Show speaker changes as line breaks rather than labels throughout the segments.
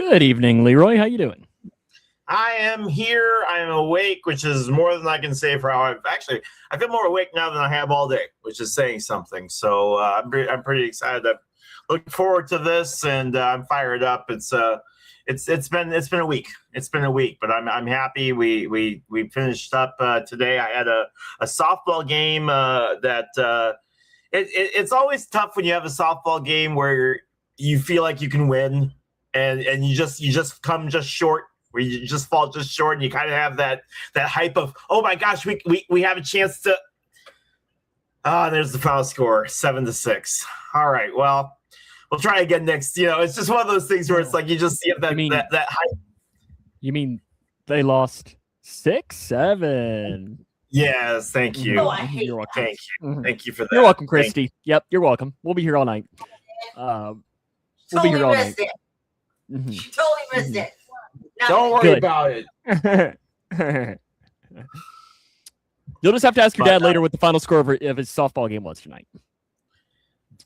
Good evening, Leroy. How you doing?
I am here. I am awake, which is more than I can say for how I feel more awake now than I have all day, which is saying something. So I'm pretty excited. I'm looking forward to this, and I'm fired up. It's been a week. It's been a week, but I'm happy. We finished up today. I had a softball game it's always tough when you have a softball game where you feel like you can win, and you just come just short. Where you just fall just short, and you kind of have that hype of, oh my gosh, we have a chance to. There's the final score, 7-6. All right, well, we'll try again next. It's just one of those things where it's like you just see that hype.
You mean they lost 6-7?
Yes, thank you.
You're welcome.
Thank you for that.
You're welcome, Christy. Yep, you're welcome. We'll be here all night. We'll be here all night.
Totally missed it.
Don't worry about it.
You'll just have to ask your dad later what the final score of his softball game was tonight.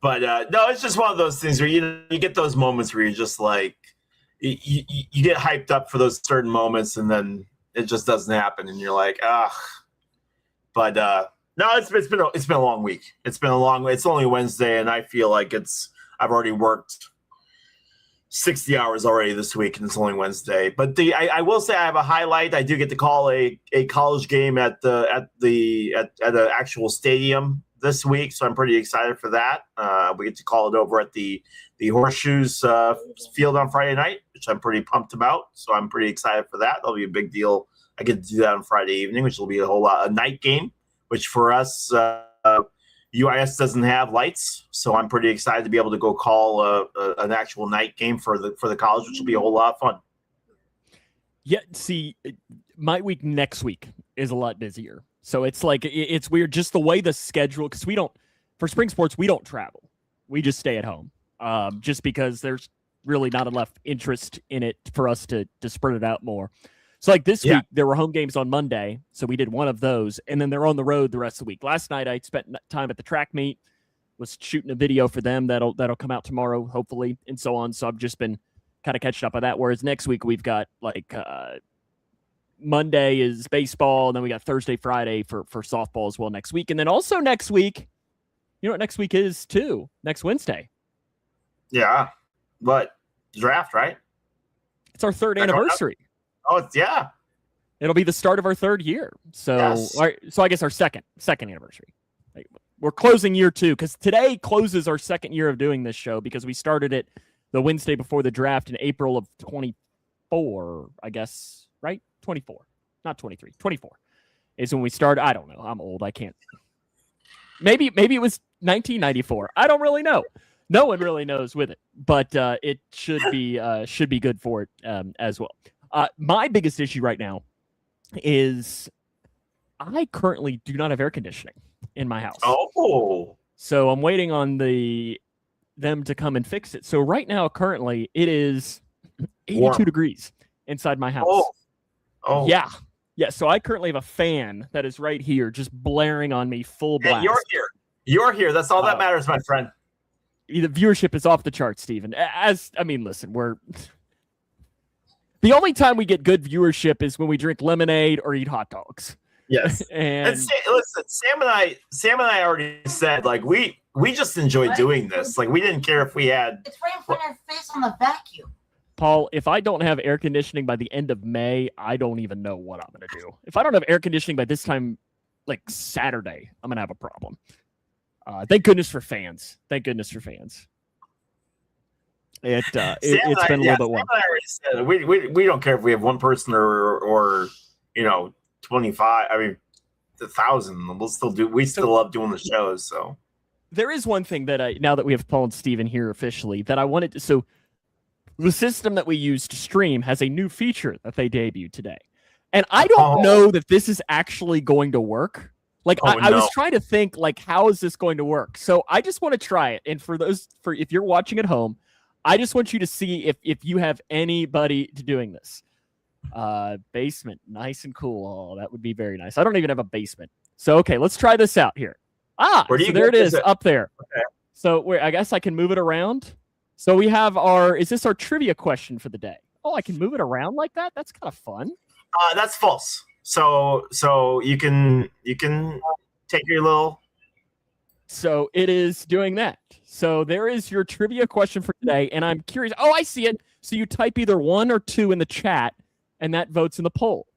But no, it's just one of those things where you get those moments where you're just like you get hyped up for those certain moments, and then it just doesn't happen, and you're like, ugh. But no, it's been a long week. It's only Wednesday, and I feel like I've already worked 60 hours already this week, and it's only Wednesday. But I will say I have a highlight. I do get to call a college game at an actual stadium this week, so I'm pretty excited for that. We get to call it over at the Horseshoes field on Friday night, which I'm pretty pumped about. So I'm pretty excited for that. That'll be a big deal. I get to do that on Friday evening, which will be a night game, which for us UIS doesn't have lights, so I'm pretty excited to be able to go call an actual night game for the college, which will be a whole lot of fun.
Yeah, see, my week next week is a lot busier, so it's like it's weird just the way the schedule, because for spring sports we don't travel, we just stay at home, just because there's really not enough interest in it for us to spread it out more. So like this week, there were home games on Monday, so we did one of those, and then they're on the road the rest of the week. Last night, I spent time at the track meet, was shooting a video for them that'll come out tomorrow, hopefully, and so on. So I've just been kind of catching up on that. Whereas next week we've got like Monday is baseball, and then we got Thursday, Friday for softball as well next week, and then also next week, you know what next week is too? Next Wednesday.
Yeah, but draft, right?
It's our third anniversary.
Oh, yeah.
It'll be the start of our third year. So,
yes.
So I guess our second anniversary. We're closing year 2 because today closes our second year of doing this show because we started it the Wednesday before the draft in April of 24, I guess, right? 24, not 23. 24 is when we started. I don't know. I'm old. I can't. Maybe it was 1994. I don't really know. No one really knows with it, but it should be good for it as well. My biggest issue right now is I currently do not have air conditioning in my house.
Oh.
So I'm waiting on them to come and fix it. So right now, currently, it is 82 degrees inside my house.
Oh.
Yeah. Yeah. So I currently have a fan that is right here just blaring on me full blast.
Hey, you're here. That's all that matters, my friend.
The viewership is off the charts, Steven. Listen, the only time we get good viewership is when we drink lemonade or eat hot dogs.
Yes. and listen, Sam and I already said, like, we just enjoy doing this. Like, we didn't care if we had.
It's right in front of your face on the vacuum.
Paul, if I don't have air conditioning by the end of May, I don't even know what I'm going to do. If I don't have air conditioning by this time, like Saturday, I'm going to have a problem. Thank goodness for fans. It's been a little bit warm.
We don't care if we have one person or 25. I mean, 1,000. We still love doing the shows. So
there is one thing that now that we have Paul and Steven here officially, that I wanted to. So the system that we use to stream has a new feature that they debuted today, and I don't know that this is actually going to work. Like I was trying to think, like, how is this going to work? So I just want to try it. And for if you're watching at home, I just want you to see if you have anybody doing this. Basement, nice and cool. Oh, that would be very nice. I don't even have a basement. So, okay, let's try this out here. So there it is up there.
Okay.
So I guess I can move it around. So we have is this our trivia question for the day? Oh, I can move it around like that? That's kind of fun.
That's false. So you can take your little.
So it is doing that. So there is your trivia question for today, and I'm curious. Oh, I see it. So you type either 1 or 2 in the chat, and that votes in the poll.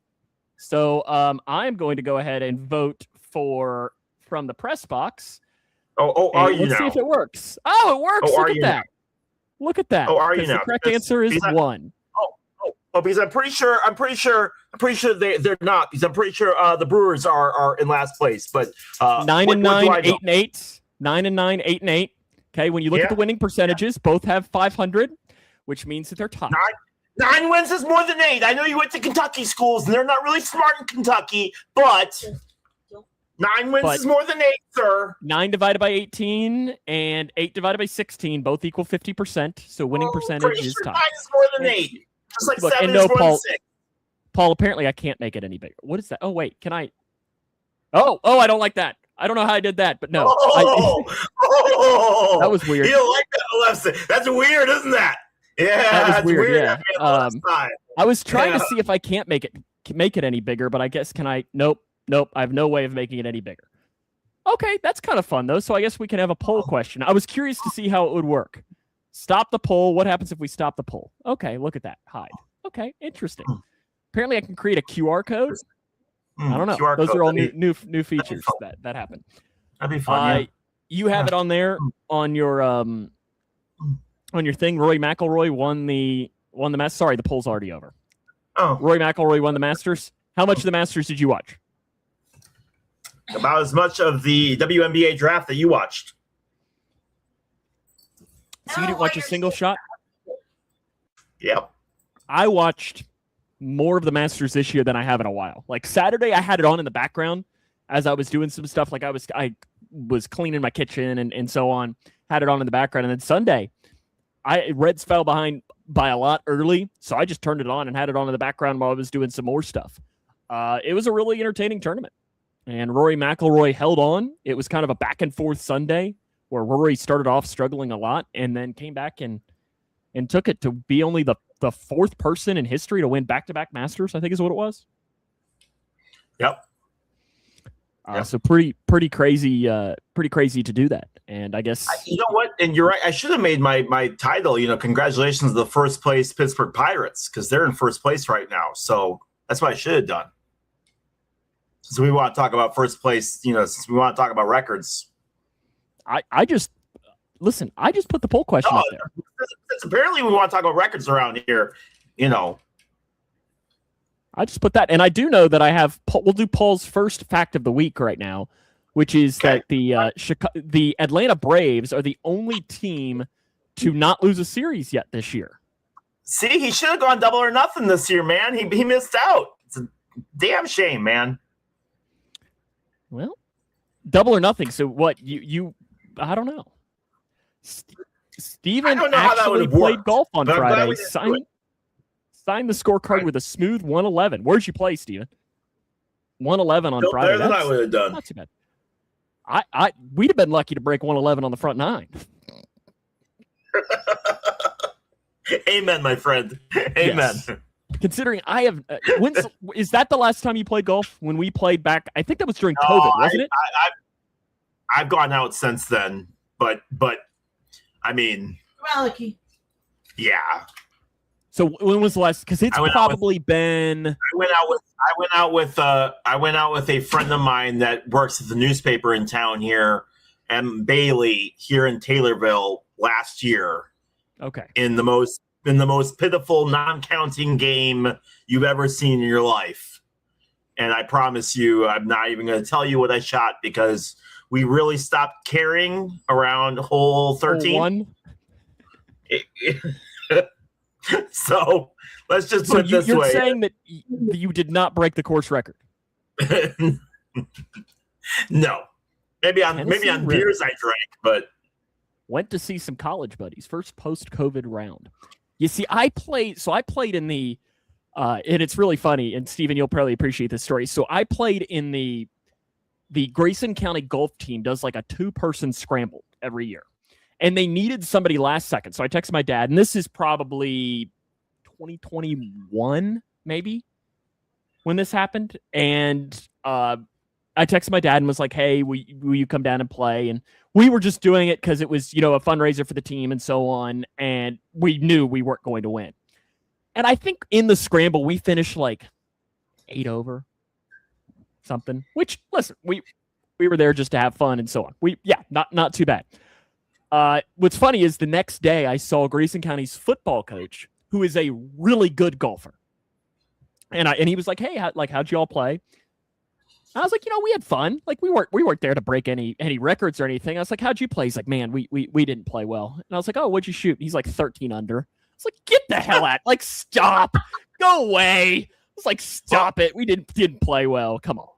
So I'm going to go ahead and vote for From the Pressbox.
Are you
let's
now?
see if it works. Oh, it works. Look at that. Look at that.
Are you now?
The correct answer is 1.
Because I'm pretty sure they're not, because I'm pretty sure the Brewers are in last place. But
9-9, 8-8, 9-9, 8-8. Okay, when you look at the winning percentages, both have 500, which means that they're tied.
9 wins is more than 8. I know you went to Kentucky schools, and they're not really smart in Kentucky, but 9 wins is more than 8, sir.
9 divided by 18 and 8 divided by 16 both equal 50%. So winning percentage is tied.
9 is more than 8. Just like 7 is more than 6.
Paul, apparently I can't make it any bigger. What is that? Oh, wait. Can I? Oh, I don't like that. I don't know how I did that, but no. That was weird.
You don't like that? That's weird, isn't that? Yeah,
that was weird. Yeah.
I
was trying to see if I can't make it any bigger, but I guess can I? Nope. I have no way of making it any bigger. Okay, that's kind of fun though. So I guess we can have a poll question. I was curious to see how it would work. Stop the poll. What happens if we stop the poll? Okay, look at that. Hide. Okay, interesting. Apparently, I can create a QR code. I don't know. Those are all new features that happen.
That'd be fun.
You have it on there on your thing. Rory McIlroy won the Masters. Sorry, the poll's already over.
Oh,
Rory McIlroy won the Masters. How much of the Masters did you watch?
About as much of the WNBA draft that you watched.
So you didn't watch a single shot?
Yep.
I watched more of the Masters this year than I have in a while. Like Saturday, I had it on in the background as I was doing some stuff. Like I was cleaning my kitchen and so on. Had it on in the background, and then Sunday, Reds fell behind by a lot early, so I just turned it on and had it on in the background while I was doing some more stuff. It was a really entertaining tournament, and Rory McIlroy held on. It was kind of a back and forth Sunday where Rory started off struggling a lot and then came back and took it to be only the fourth person in history to win back-to-back Masters, I think is what it was.
Yep.
So pretty crazy to do that. And I guess
you know what? And you're right. I should have made my title. Congratulations to the first place Pittsburgh Pirates, because they're in first place right now. So that's what I should have done. Since we want to talk about first place, since we want to talk about records.
I just put the poll question up there.
Since apparently we want to talk about records around here.
I just put that, and I do know that we'll do Paul's first fact of the week right now, which is that the Atlanta Braves are the only team to not lose a series yet this year.
See, he should have gone double or nothing this year, man. He missed out. It's a damn shame, man.
Well, double or nothing. So what you I don't know. Steven actually played golf on Friday. Signed the scorecard with a smooth 111. Where'd you play, Steven? 111 on Friday.
Better than I would have done.
Not too bad. We'd have been lucky to break 111 on the front 9.
Amen, my friend. Amen.
Yes. Considering I have, is that the last time you played golf? When we played back, I think that was during COVID, wasn't it?
I've gone out since then, but I mean,
lucky.
Yeah.
So when was the last? Because it's probably been.
I went out with a friend of mine that works at the newspaper in town here, and Bailey here in Taylorville last year.
Okay.
In the most pitiful non-counting game you've ever seen in your life, and I promise you, I'm not even going to tell you what I shot because we really stopped caring around hole 13. So let's just put it this way.
You're saying that you did not break the course record?
No. Maybe on beers I drank, but
went to see some college buddies. First post-COVID round. You see, I played in the and it's really funny, and Steven, you'll probably appreciate this story. So I played in the Grayson County golf team does like a 2-person scramble every year. And they needed somebody last second. So I texted my dad, and this is probably 2021, maybe, when this happened. And I texted my dad and was like, hey, will you come down and play? And we were just doing it because it was, a fundraiser for the team and so on. And we knew we weren't going to win. And I think in the scramble, we finished like 8 over something, which, listen, we were there just to have fun and so on. Not too bad. What's funny is the next day I saw Grayson County's football coach, who is a really good golfer. And he was like, hey, how'd you all play? I was like, we had fun. Like we weren't there to break any records or anything. I was like, how'd you play? He's like, man, we didn't play well. And I was like, oh, what'd you shoot? He's like 13 under. I was like, get the hell out. Like, stop. Go away. I was like, stop it. We didn't play well. Come on.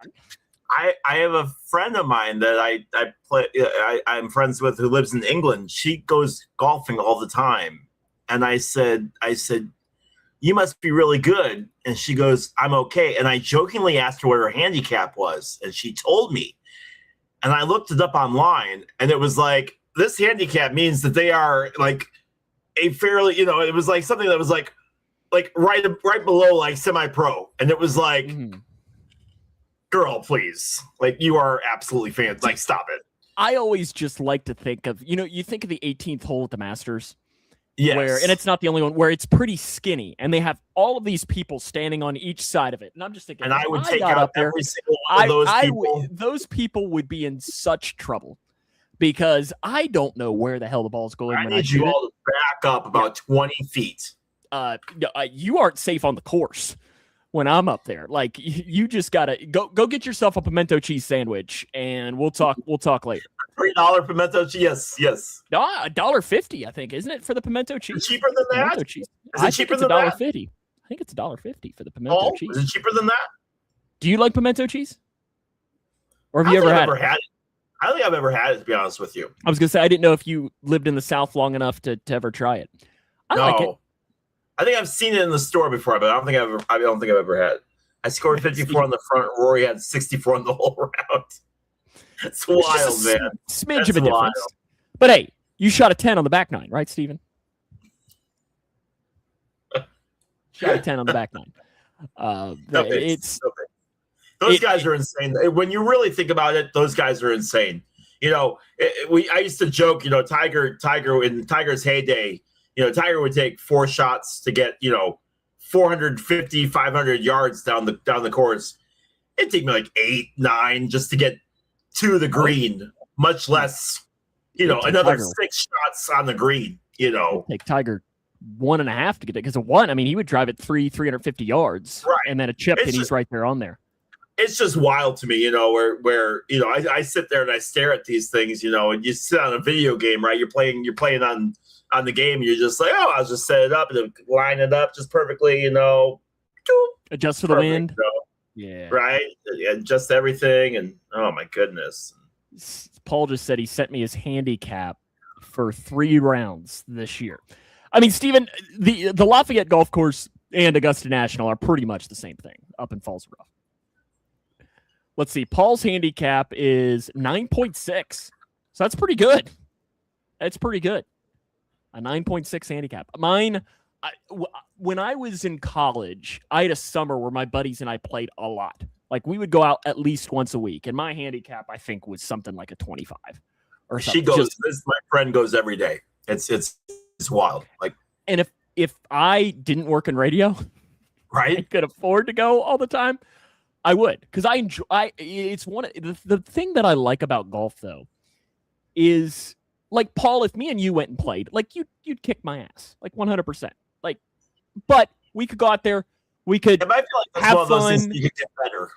I have a friend of mine that I'm friends with who lives in England. She goes golfing all the time. And I said, you must be really good. And she goes, I'm okay. And I jokingly asked her what her handicap was. And she told me. And I looked it up online. And it was like, this handicap means that they are like a fairly, it was like something that was like right below like semi-pro. And it was like, girl, please. Like, you are absolutely fans. Like, stop it.
I always just like to think of, you think of the 18th hole at the Masters.
Yes.
And it's not the only one, where it's pretty skinny and they have all of these people standing on each side of it. And I'm just thinking,
and I would take out every single one of those people.
Those people would be in such trouble because I don't know where the hell the ball's going.
I need you all to back up about 20 feet.
You aren't safe on the course when I'm up there. Like, you just gotta go get yourself a pimento cheese sandwich and we'll talk later.
$3 pimento cheese. Yes.
$1.50, I think, isn't it, for the pimento cheese?
Is it cheaper than that?
Pimento cheese.
Is it cheaper than that?
$1.50. I think it's $1.50 for the pimento cheese.
Is it cheaper than that?
Do you like pimento cheese? Or have you ever had it?
I don't think I've ever had it, to be honest with you.
I was gonna say, I didn't know if you lived in the South long enough to ever try it. I like it.
I think I've seen it in the store before, but I don't think I've ever had it. I scored 54 on the front. Rory had 64 on the whole round. It's wild, man.
Smidge of a difference. But hey, you shot a 10 on the back nine, right, Steven? Shot a 10 on the back nine.
Those guys are insane. When you really think about it, those guys are insane. I used to joke, Tiger in Tiger's heyday, Tiger would take 4 shots to get, 450, 500 yards down the course. It'd take me like 8, 9 just to get to the green, much less, another
Tiger
6 shots on the green,
Take Tiger 1.5 to get there, because a 1, he would drive it 350 yards,
right,
and then a chip, and he's right there on there.
It's just wild to me, where I sit there and I stare at these things, and you sit on a video game, right? You're playing on the game, and you're just like, oh, I'll just set it up and line it up just perfectly,
adjust for the wind.
Yeah. Right. Adjust everything. And oh my goodness.
Paul just said he sent me his handicap for 3 rounds this year. Steven, the Lafayette Golf Course and Augusta National are pretty much the same thing up in Falls Rough. Let's see. Paul's handicap is 9.6. So that's pretty good. That's pretty good. A 9.6 handicap. Mine, when I was in college, I had a summer where my buddies and I played a lot. Like, we would go out at least once a week, and my handicap, I think, was something like a 25 or something.
My friend goes every day. It's wild. Like,
and if I didn't work in radio,
right,
I could afford to go all the time, I would, because I enjoy. It's the thing that I like about golf, though, is, like, Paul, if me and you went and played, like, you'd kick my ass, like 100%. Like, but we could go out there, we could
I feel like that's
have
one of those
fun.
Things you could get better.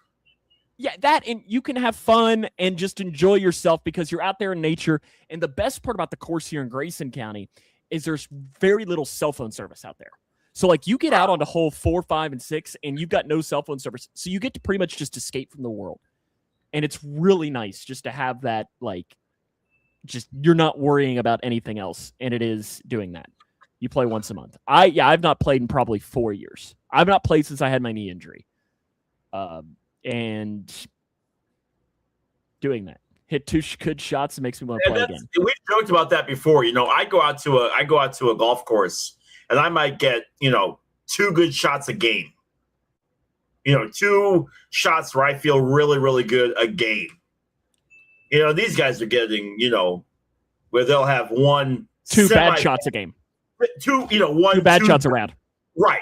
Yeah, that, and you can have fun and just enjoy yourself because you're out there in nature. And the best part about the course here in Grayson County is there's very little cell phone service out there. So, like, you get out onto hole 4, 5, and 6, and you've got no cell phone service. So you get to pretty much just escape from the world. And it's really nice just to have that, like, just you're not worrying about anything else. And it is doing that. You play once a month. I've not played in probably 4 years. I've not played since I had my knee injury. And doing that. Hit 2 good shots and makes me want to play again.
We've joked about that before. I go out to a golf course and I might get, 2 good shots a game. 2 shots where I feel really, really good a game. These guys are getting, where they'll have
2 bad shots a game.
2
bad shots around.
Right.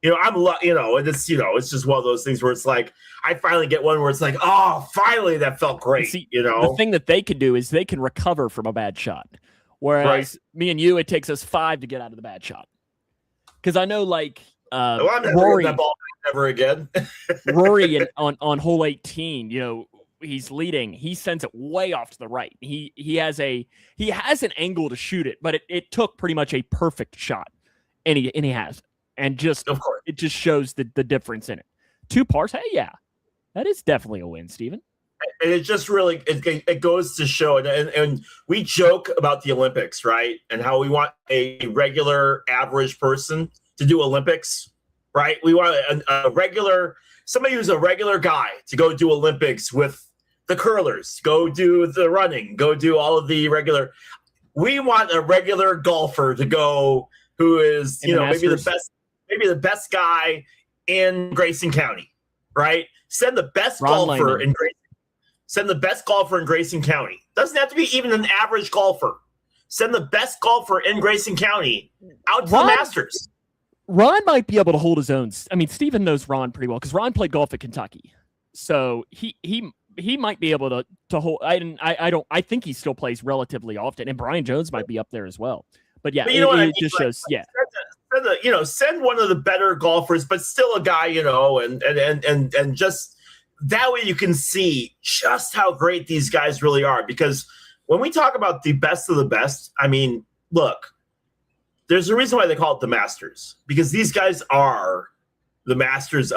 And it's just one of those things where it's like I finally get one where it's like, oh, finally that felt great.
See, the thing that they can do is they can recover from a bad shot, whereas me and you, it takes us 5 to get out of the bad shot. Because I know, like
I'm never
Rory,
that ball ever again.
Rory on hole 18, he's leading. He sends it way off to the right. He has an angle to shoot it, but it took pretty much a perfect shot, and he has. And just
of course,
it just shows the difference in it. 2 pars, hey, yeah, that is definitely a win, Steven.
And it just really it goes to show, and we joke about the Olympics, right? And how we want a regular average person to do Olympics, right? We want a regular somebody who's a regular guy to go do Olympics with the curlers, go do the running, go do all of the regular. We want a regular golfer to go who is maybe the best guy in Grayson County, right? Send the best golfer in Grayson County. Doesn't have to be even an average golfer. Send the best golfer in Grayson County out to the Masters.
Ron might be able to hold his own. I mean, Steven knows Ron pretty well because Ron played golf at Kentucky, so he might be able to hold. I think he still plays relatively often, and Brian Jones might be up there as well. But yeah, it just shows. Yeah.
Send one of the better golfers, but still a guy, and just that way you can see just how great these guys really are. Because when we talk about the best of the best, I mean, look, there's a reason why they call it the Masters, because these guys are the masters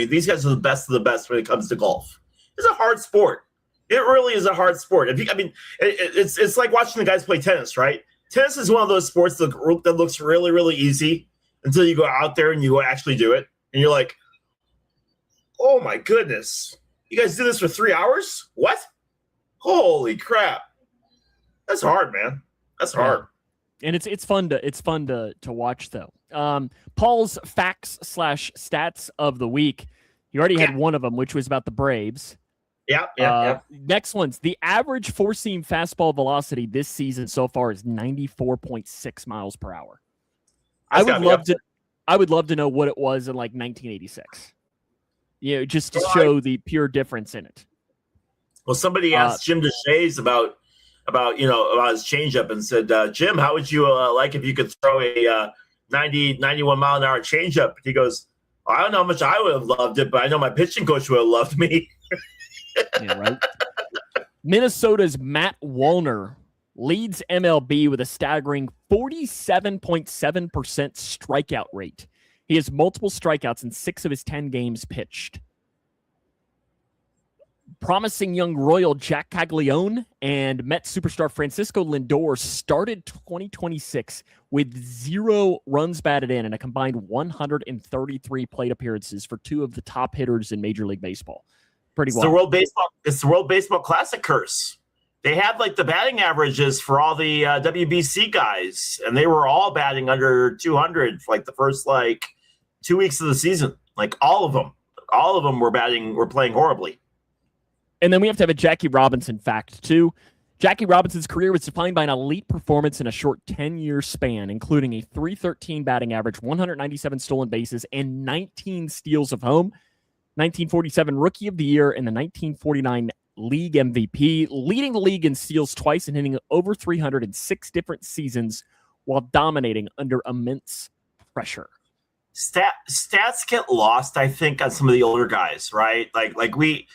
these guys are the best of the best when it comes to golf. It's a hard sport. It really is a hard sport. It's like watching the guys play tennis, right? Tennis is one of those sports that looks really, really easy until you go out there and you actually do it. And you're like, oh, my goodness. You guys do this for 3 hours? What? Holy crap. That's hard, man. That's hard.
And it's fun to watch, though. Paul's facts/stats of the week. He already had one of them, which was about the Braves.
Yeah.
Next one's the average 4-seam fastball velocity this season so far is 94.6 miles per hour. I would love to know what it was in like 1986. Just to show the pure difference in it.
Well, somebody asked Jim DeShays about his changeup and said, Jim, how would you like if you could throw a 91 mile an hour changeup? He goes, well, I don't know how much I would have loved it, but I know my pitching coach would have loved me.
Yeah, right. Minnesota's Matt Wallner leads MLB with a staggering 47.7% strikeout rate. He has multiple strikeouts in 6 of his 10 games pitched. Promising young Royal Jack Caglione and Met superstar Francisco Lindor started 2026 with 0 runs batted in and a combined 133 plate appearances for 2 of the top hitters in Major League Baseball. Pretty well.
It's the World Baseball Classic curse. They had like the batting averages for all the WBC guys, and they were all batting under 200 for like the first 2 weeks of the season. Like all of them were playing horribly.
And then we have to have a Jackie Robinson fact too. Jackie Robinson's career was defined by an elite performance in a short 10-year span, including a .313 batting average, 197 stolen bases, and 19 steals of home. 1947 Rookie of the Year and the 1949 League MVP, leading the league in steals twice and hitting over 300 in 6 different seasons while dominating under immense pressure.
Stats get lost, I think, on some of the older guys, right? Like we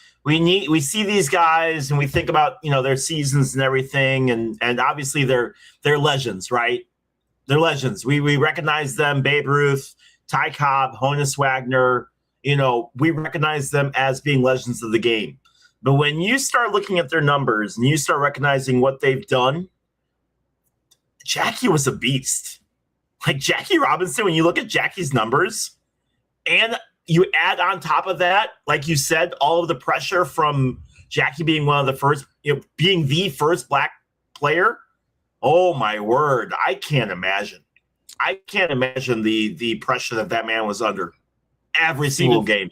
see these guys and we think about their seasons and everything, and obviously they're legends, right? They're legends. We recognize them: Babe Ruth, Ty Cobb, Honus Wagner. We recognize them as being legends of the game. But when you start looking at their numbers and you start recognizing what they've done, Jackie was a beast. Like Jackie Robinson, when you look at Jackie's numbers and you add on top of that, like you said, all of the pressure from Jackie being one of the first, being the first black player. Oh my word. I can't imagine. I can't imagine the pressure that man was under every single game.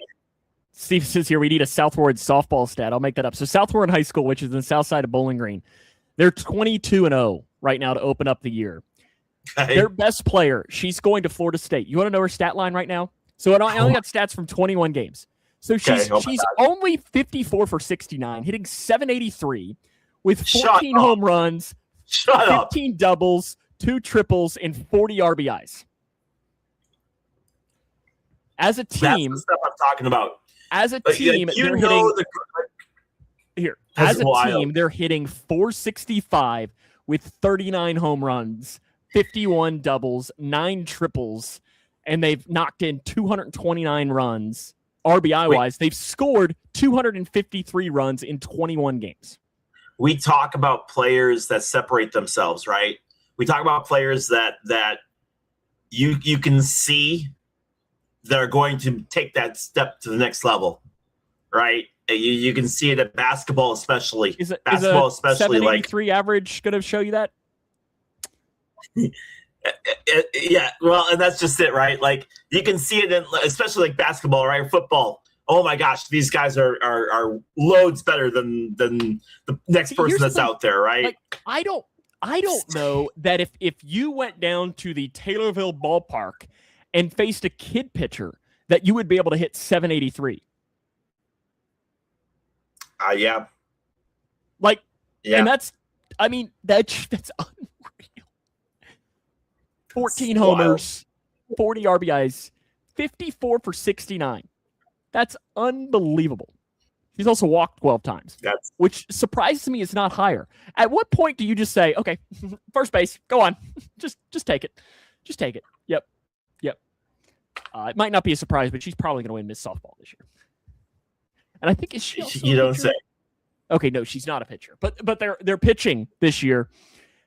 Steve says here we need a Southward softball stat. I'll make that up. So Southward High School, which is in the south side of Bowling Green, they're 22-0 right now to open up the year.
Okay.
Their best player, she's going to Florida State. You want to know her stat line right now? So I only got stats from 21 games. So she's only 54 for 69, hitting 783 with 14 home runs, 15 doubles, 2 triples, and 40 RBIs. As a team,
that's the stuff I'm talking about.
As a team, they're hitting they're hitting 465 with 39 home runs, 51 doubles, 9 triples, and they've knocked in 229 runs. RBI-wise, they've scored 253 runs in 21 games.
We talk about players that separate themselves, right? We talk about players that you can see that are going to take that step to the next level, right? You can see it at basketball, especially.
Is a 783 average going to show you that?
Yeah, well, and that's just it, right? Like you can see it in, especially like basketball, right? Football. Oh my gosh, these guys are loads better than the next person that's out there, right?
Like, I don't know that if you went down to the Taylorville ballpark and faced a kid pitcher that you would be able to hit 783.
Yeah.
Like,
yeah.
And that's unreal. 14 homers, 40 RBIs, 54 for 69. That's unbelievable. He's also walked 12 times, which surprises me is not higher. At what point do you just say, okay, first base, go on. just take it. Just take it. Yep. It might not be a surprise, but she's probably going to win Miss Softball this year. And I think is she also
you don't say.
Okay, no, she's not a pitcher. But their pitching this year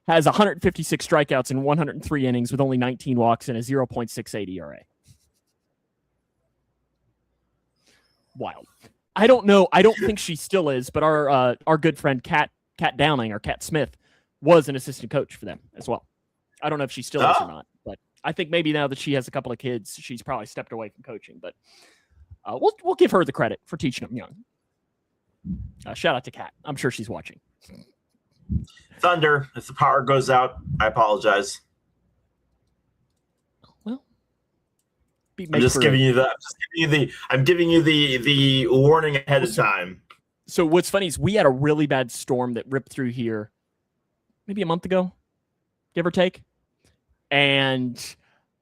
has 156 strikeouts in 103 innings with only 19 walks and a 0.68 ERA. Wild. I don't know. I don't think she still is, but our good friend Kat Downing or Kat Smith was an assistant coach for them as well. I don't know if she still is or not, but I think maybe now that she has a couple of kids, she's probably stepped away from coaching. But we'll give her the credit for teaching them young. Shout out to Kat. I'm sure she's watching.
Thunder. If the power goes out, I apologize.
Well,
I'm giving you the warning ahead of time.
So what's funny is we had a really bad storm that ripped through here maybe a month ago, give or take. And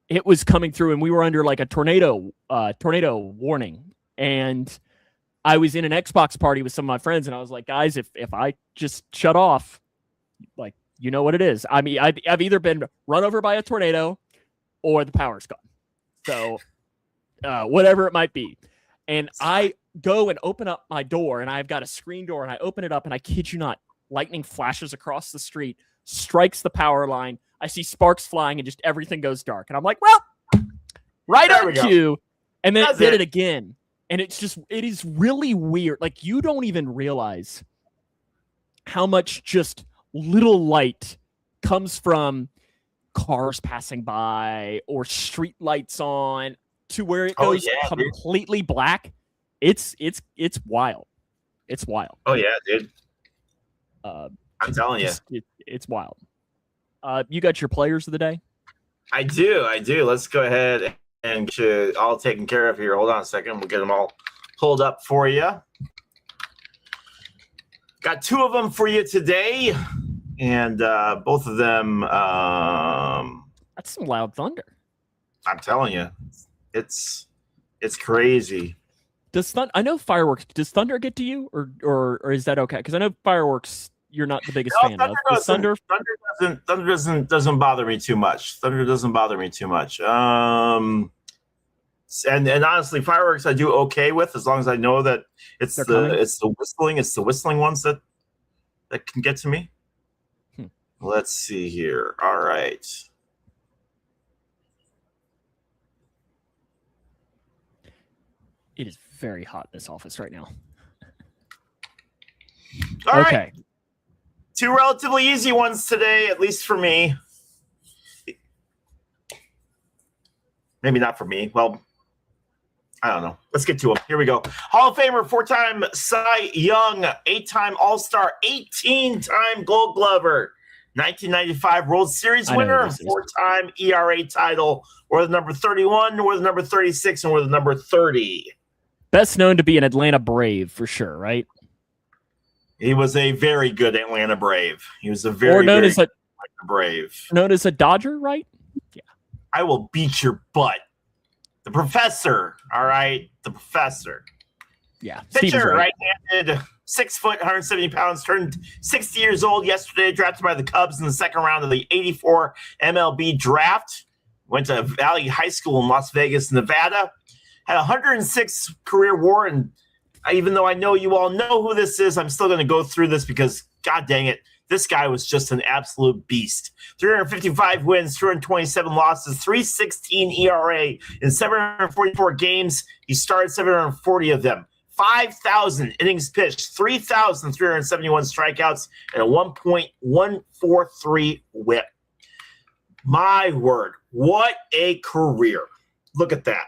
it was coming through and we were under like a tornado warning. And I was in an Xbox party with some of my friends and I was like, guys, if I just shut off, like, you know what it is. I mean, I've either been run over by a tornado or the power's gone. So whatever it might be. And I go and open up my door and I've got a screen door and I open it up and I kid you not, lightning flashes across the street, strikes the power line. I see sparks flying and just everything goes dark. And I'm like, well, right on cue. And then it did it again. And it is really weird. Like you don't even realize how much just little light comes from cars passing by or street lights on to where it goes completely black. It's wild. It's wild.
Oh yeah, dude. I'm telling you.
It's wild. You got your players of the day?
I do. Let's go ahead and get you all taken care of here. Hold on a second. We'll get them all pulled up for you. Got 2 of them for you today. And both of them...
That's some loud thunder.
I'm telling you. It's crazy.
I know fireworks. Does thunder get to you? Or is that okay? Because I know fireworks... You're not the biggest fan of. Thunder
doesn't bother me too much. Thunder doesn't bother me too much. And honestly, fireworks I do okay with as long as I know that it's the whistling ones that can get to me. Let's see here. All right.
It is very hot in this office right now.
All right. 2 relatively easy ones today, at least for me. Maybe not for me. Well, I don't know. Let's get to him. Here we go. Hall of Famer, 4-time Cy Young, 8-time All-Star, 18-time Gold Glover, 1995 World Series winner, 4-time ERA title. We're the number 31, we're the number 36, and we're the number 30.
Best known to be an Atlanta Brave for sure, right?
He was a very good Atlanta Brave. He was a very,
known
very
as a
Brave.
Known as a Dodger, right? Yeah.
I will beat your butt. The professor, all right? The professor.
Yeah.
Pitcher, right-handed, 6 foot, 170 pounds, turned 60 years old yesterday, drafted by the Cubs in the second round of the 84 MLB draft. Went to Valley High School in Las Vegas, Nevada. Had 106 career WAR, and even though I know you all know who this is, I'm still going to go through this because, god dang it, this guy was just an absolute beast. 355 wins, 227 losses, 3.16 ERA in 744 games. He started 740 of them. 5,000 innings pitched, 3,371 strikeouts, and a 1.143 whip. My word, what a career. Look at that.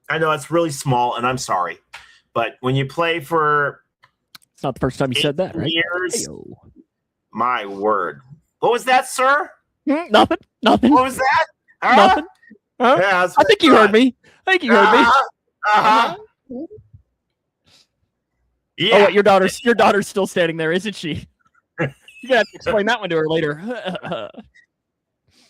I know it's really small, and I'm sorry. But when you play for
it's not the first time you said that, right?
Years, my word. What was that, sir?
Nothing. What
was that? Huh?
Nothing. Huh?
Yeah,
I think you heard me.
Yeah.
Oh, what, your daughter's still standing there, isn't she? You're gonna have to explain that one to her later.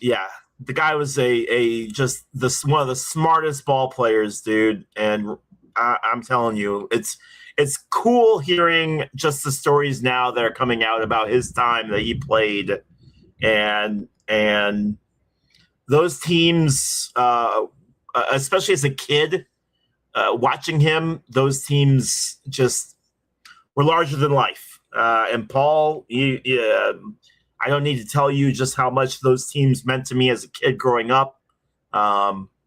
Yeah, the guy was just one of the smartest ball players, dude. And I'm telling you, it's cool hearing just the stories now that are coming out about his time that he played, and those teams, especially as a kid, watching him, those teams just were larger than life. And Paul, I don't need to tell you just how much those teams meant to me as a kid growing up.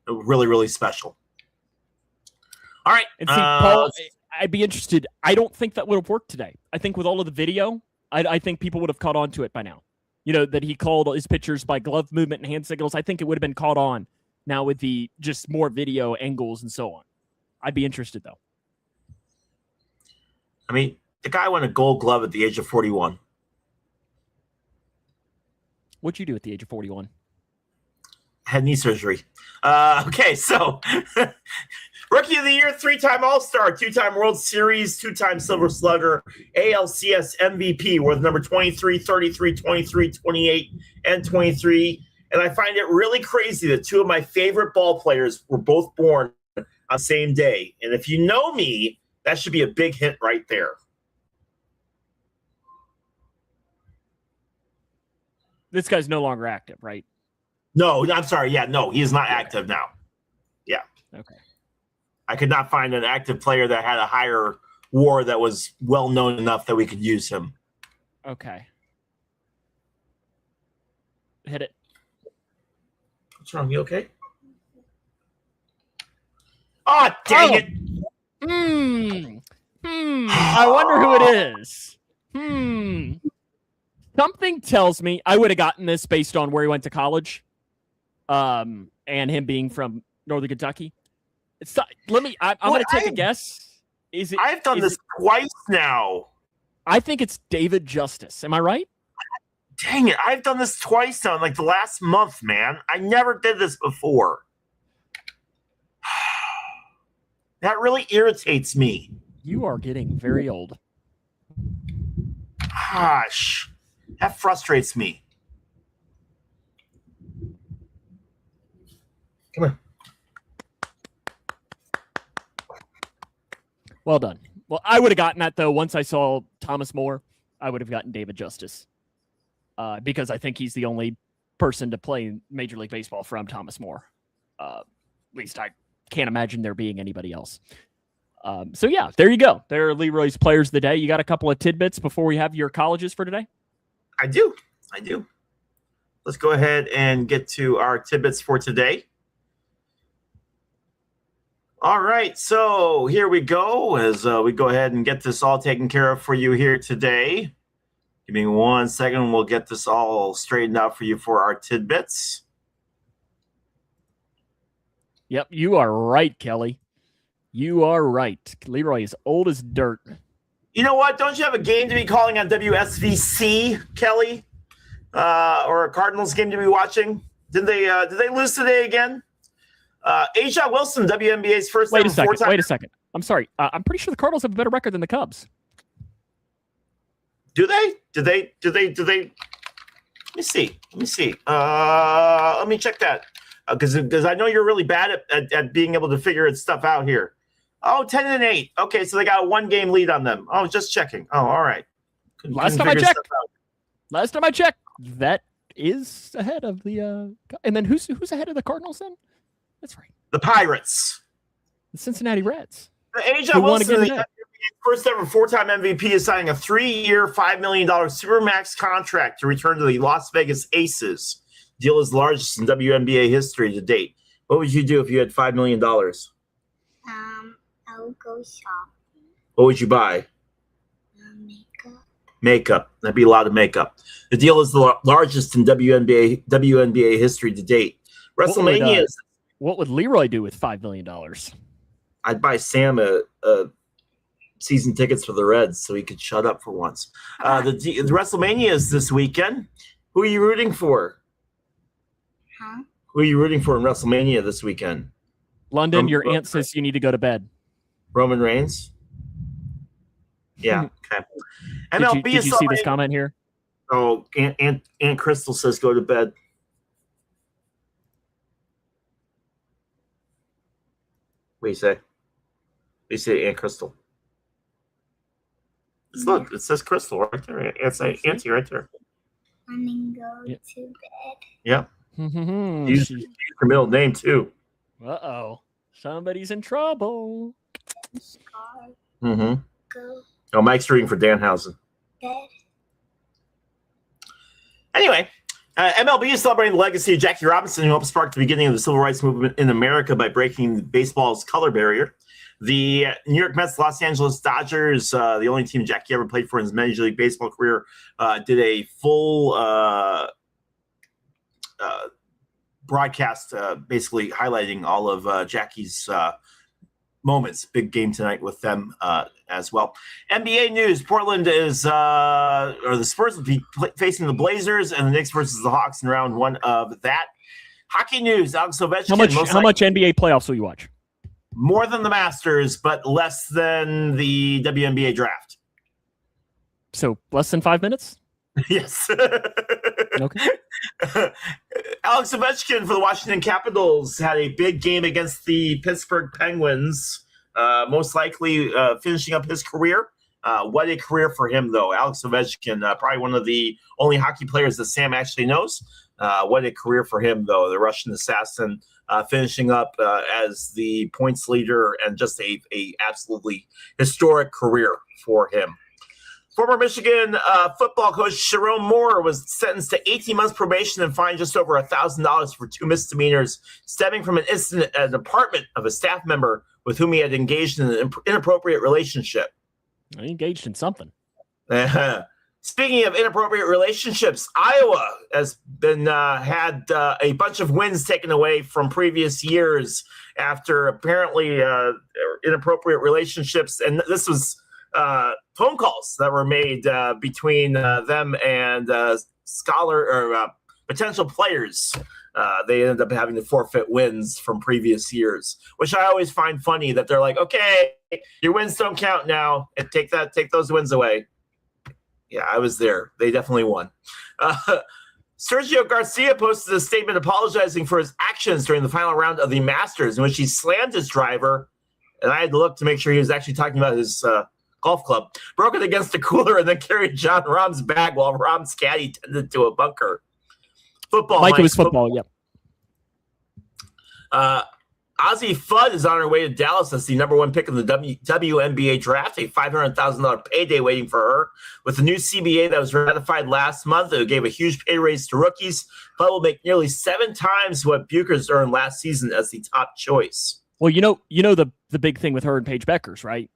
Really, really special. All right.
And see, Paul, I'd be interested. I don't think that would have worked today. I think with all of the video, I think people would have caught on to it by now. You know, that he called his pitchers by glove movement and hand signals. I think it would have been caught on now with the just more video angles and so on. I'd be interested, though.
I mean, the guy won a Gold Glove at the age of 41.
What'd you do at the age of 41?
Had knee surgery. Okay, so Rookie of the Year, 3-time All-Star, 2-time World Series, 2-time Silver Slugger, ALCS MVP with number 23, 33, 23, 28, and 23. And I find it really crazy that two of my favorite ball players were both born on the same day. And if you know me, that should be a big hint right there.
This guy's no longer active, right?
No, I'm sorry. Yeah, no, he is not active now. Yeah.
Okay.
I could not find an active player that had a higher WAR that was well known enough that we could use him.
Okay. Hit it.
What's wrong? You okay? Oh, dang it.
I wonder who it is. Something tells me I would have gotten this based on where he went to college, and him being from Northern Kentucky. I'm going to take a guess.
I've done this twice now.
I think it's David Justice. Am I right?
Dang it. I've done this twice now in like the last month, man. I never did this before. That really irritates me.
You are getting very old.
Gosh. That frustrates me. Come here.
Well done. Well, I would have gotten that, though. Once I saw Thomas More, I would have gotten David Justice. Because I think he's the only person to play in Major League Baseball from Thomas More. At least I can't imagine there being anybody else. So, yeah, there you go. There are Leroy's Players of the Day. You got a couple of tidbits before we have your colleges for today?
I do. Let's go ahead and get to our tidbits for today. All right, so here we go as we go ahead and get this all taken care of for you here today. Give me 1 second. We'll get this all straightened out for you for our tidbits.
Yep, you are right, Kelly. You are right. Leroy is old as dirt.
You know what? Don't you have a game to be calling on WSVC, Kelly? Or a Cardinals game to be watching? Did they lose today again? Aja Wilson, WNBA's first
Wait
ever
a second.
four-time.
Wait a second. I'm sorry. I'm pretty sure the Cardinals have a better record than the Cubs.
Do they? Did they? Let me see. Let me check that. Because I know you're really bad at being able to figure stuff out here. Oh, 10-8. Okay, so they got a 1-game lead on them. Oh, just checking. Oh, all right.
Last time I checked, that is ahead of the. And then who's ahead of the Cardinals then? That's right.
The Pirates.
The Cincinnati Reds.
The Aja Wilson, the NBA's first ever 4-time MVP, is signing a 3-year, $5 million Supermax contract to return to the Las Vegas Aces. Deal is the largest in WNBA history to date. What would you do if you had $5 million?
I would go shopping.
What would you buy? Makeup. That'd be a lot of makeup. The deal is the largest in WNBA history to date. WrestleMania is.
What would Leroy do with $5 million?
I'd buy Sam a season tickets for the Reds so he could shut up for once. The WrestleMania is this weekend. Who are you rooting for?
Huh?
Who are you rooting for in WrestleMania this weekend?
London, your aunt says you need to go to bed.
Roman Reigns? Yeah, okay. MLB
did you see this comment here?
Oh, Aunt Crystal says go to bed. What do you say? What do you say, Aunt Crystal? Look, it says Crystal right there. It's Auntie right there.
I'm gonna go to bed.
Yep. Use her middle name too.
Uh-oh. Somebody's in trouble.
Mm-hmm.
Go
Oh, Mike's rooting for Danhausen.
bed.
Anyway, MLB is celebrating the legacy of Jackie Robinson, who helped spark the beginning of the civil rights movement in America by breaking baseball's color barrier. The New York Mets, Los Angeles Dodgers, the only team Jackie ever played for in his Major League Baseball career, did a full broadcast basically highlighting all of Jackie's moments. Big game tonight with them as well. NBA news: Portland is, or the Spurs will be facing the Blazers, and the Knicks versus the Hawks in round 1 of that. Hockey news: Alex Ovechkin.
How much NBA playoffs will you watch?
More than the Masters, but less than the WNBA draft.
So less than 5 minutes?
Yes.
Okay.
Alex Ovechkin for the Washington Capitals had a big game against the Pittsburgh Penguins, most likely finishing up his career. What a career for him, though. Alex Ovechkin, probably one of the only hockey players that Sam actually knows. What a career for him, though. The Russian assassin finishing up as the points leader, and just a absolutely historic career for him. Former Michigan football coach Jerome Moore was sentenced to 18 months probation and fined just over $1,000 for 2 misdemeanors stemming from an incident at an apartment of a staff member with whom he had engaged in an inappropriate relationship.
I engaged in something.
Speaking of inappropriate relationships, Iowa has been had a bunch of wins taken away from previous years after apparently inappropriate relationships, and this was phone calls that were made between them and potential players. They ended up having to forfeit wins from previous years, which I always find funny that they're like, okay, your wins don't count now, and take those wins away. Yeah, I was there. They definitely won. Sergio Garcia posted a statement apologizing for his actions during the final round of the Masters, in which he slammed his driver, and I had to look to make sure he was actually talking about his golf club, broke it against a cooler, and then carried John Rahm's bag while Rahm's caddy tended to a bunker. Football,
Mike, it was football, yep.
Ozzie Fudd is on her way to Dallas as the number 1 pick in the WNBA draft, a $500,000 payday waiting for her. With the new CBA that was ratified last month, it gave a huge pay raise to rookies. Fudd will make nearly 7 times what Buchers earned last season as the top choice.
Well, you know the big thing with her and Paige Beckers, right?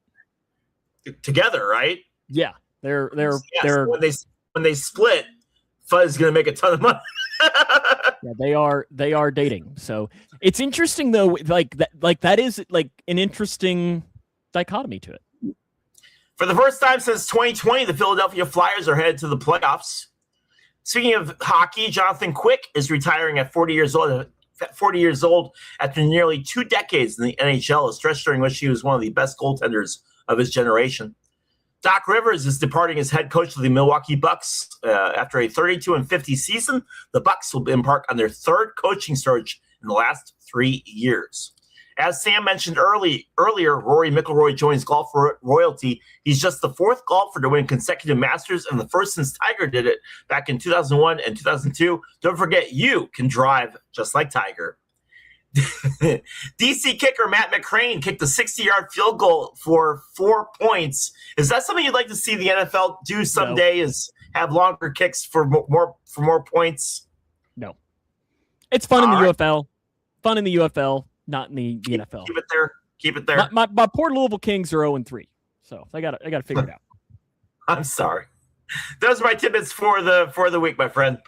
Together, right?
Yeah, they're
when they split, Fudd is going to make a ton of money.
Yeah, they are dating. So it's interesting though, that is like an interesting dichotomy to it.
For the first time since 2020, the Philadelphia Flyers are headed to the playoffs. Speaking of hockey, Jonathan Quick is retiring at 40 years old. 40 years old after nearly 2 decades in the NHL, a stretch during which he was one of the best goaltenders of his generation. Doc Rivers is departing as head coach of the Milwaukee Bucks after a 32-50 season. The Bucks will embark on their 3rd coaching search in the last 3 years. As Sam mentioned earlier, Rory McIlroy joins golf royalty. He's just the 4th golfer to win consecutive Masters and the first since Tiger did it back in 2001 and 2002. Don't forget, you can drive just like Tiger. DC kicker Matt McCrane kicked a 60-yard field goal for 4 points. Is that something you'd like to see the NFL do someday? No. Is have longer kicks for more points?
No. It's fun in the UFL. Fun in the UFL. Not in the NFL.
Keep it there. Keep it there.
My poor Louisville Kings are 0-3, so I got to figure it out.
I'm sorry. Those are my tidbits for the week, my friend.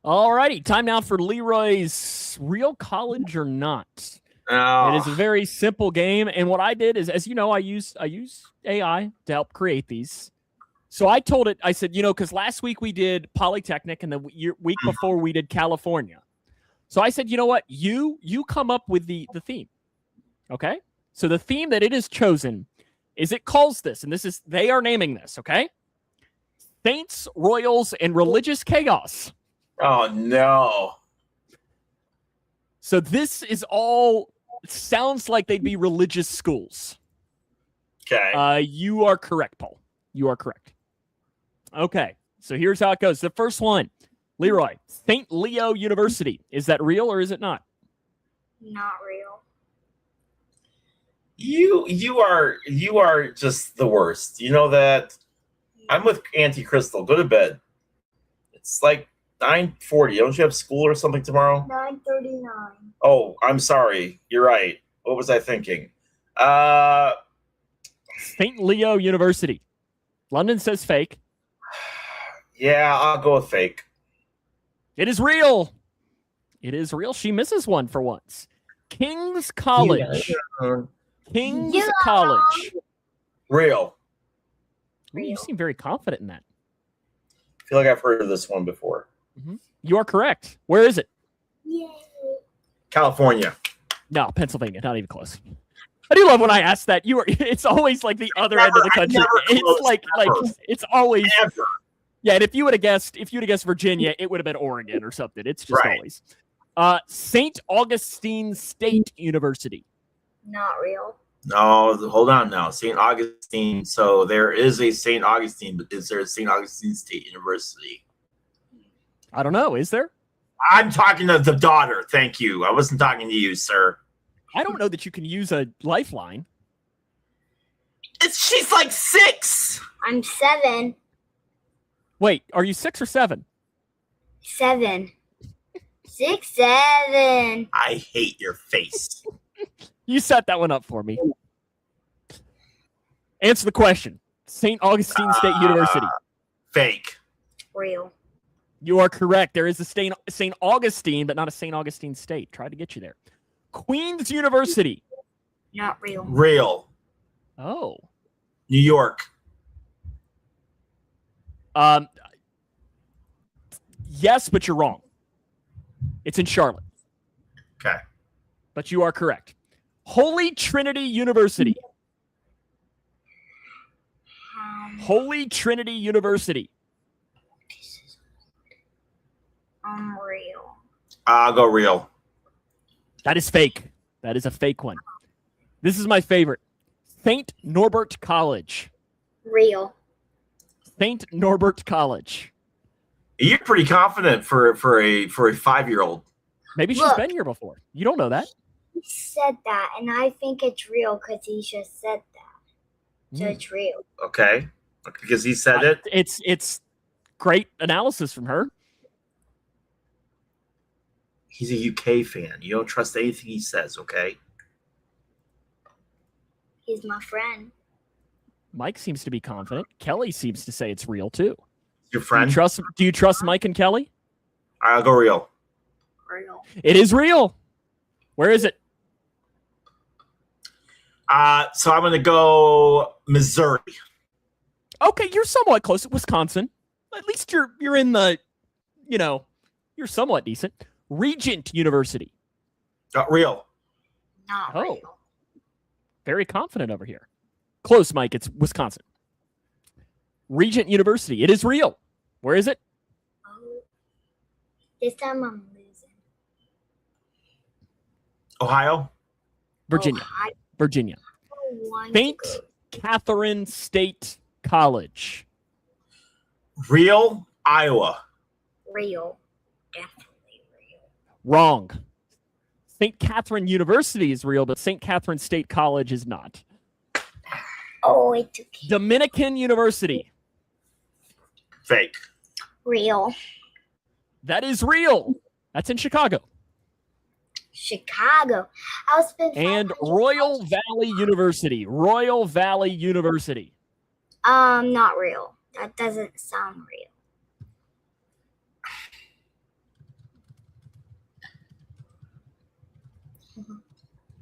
All righty, time now for Leroy's Real College or Not.
Oh.
It is a very simple game, and what I did is, as you know, I use AI to help create these. So I told it, I said, because last week we did Polytechnic, and the week before we did California. So I said, you know what? You come up with the theme. Okay? So the theme that it has chosen is it calls this, and they are naming this, okay? Saints, Royals, and Religious Chaos.
Oh, no.
So this is all sounds like they'd be religious schools.
Okay.
You are correct, Paul. You are correct. Okay. So here's how it goes. The first one. Leroy, St. Leo University. Is that real or is it not?
Not real.
You are just the worst. You know that. I'm with Auntie Crystal. Go to bed. It's like 9:40. Don't you have school or something tomorrow?
9:39.
Oh, I'm sorry. You're right. What was I thinking?
St. Leo University. London says fake.
Yeah, I'll go with fake.
It is real. It is real. She misses one for once. King's College. King's College.
Real.
You seem very confident in that.
I feel like I've heard of this one before.
Mm-hmm. You are correct. Where is it?
Yay.
California.
No, Pennsylvania. Not even close. I do love when I ask that. It's always like the other end of the country. It's like it's always
Never.
Yeah, and if you would have guessed Virginia, it would have been Oregon or something. It's just always. St. Augustine State University.
Not real.
No, hold on now. St. Augustine. So there is a St. Augustine, but is there a St. Augustine State University?
I don't know. Is there?
I'm talking to the daughter. Thank you. I wasn't talking to you, sir.
I don't know that you can use a lifeline.
She's like 6.
I'm 7.
Wait, are you 6 or 7?
7. 6, 7.
I hate your face.
You set that one up for me. Answer the question. St. Augustine State University.
Fake.
Real.
You are correct. There is a St. Augustine, but not a St. Augustine State. Tried to get you there. Queen's University.
Not real.
Real.
Oh.
New York.
Yes, but you're wrong. It's in Charlotte.
Okay.
But you are correct. Holy Trinity University. Holy Trinity University.
Real.
I'll go real.
That is fake. That is a fake one. This is my favorite. St. Norbert College.
Real.
St. Norbert College.
You're pretty confident for a 5-year-old.
Maybe she's been here before. You don't know that.
He said that, and I think it's real because he just said that. So it's real.
Okay. Because he said it.
It's great analysis from her.
He's a UK fan. You don't trust anything he says, okay?
He's my friend.
Mike seems to be confident. Kelly seems to say it's real too.
Your friend?
Do you trust Mike and Kelly?
I'll go real.
Real.
It is real. Where is it?
So I'm going to go Missouri.
Okay, you're somewhat close. Wisconsin. At least you're in the, you're somewhat decent. Regent University.
Real.
Not
Oh.
real.
Very confident over here. Close, Mike. It's Wisconsin. Regent University. It is real. Where is it?
Oh. This time I'm losing.
Ohio.
Virginia.
Ohio.
Virginia.
Want
St.
to go.
Catherine State College.
Real. Iowa.
Real. Definitely real.
Wrong. St. Catherine University is real, but St. Catherine State College is not.
Oh, it's okay.
Dominican University.
Fake.
Real.
That is real. That's in Chicago.
Chicago. I'll spend
And
$500.
Royal Valley University. Royal Valley University.
Not real. That doesn't sound real.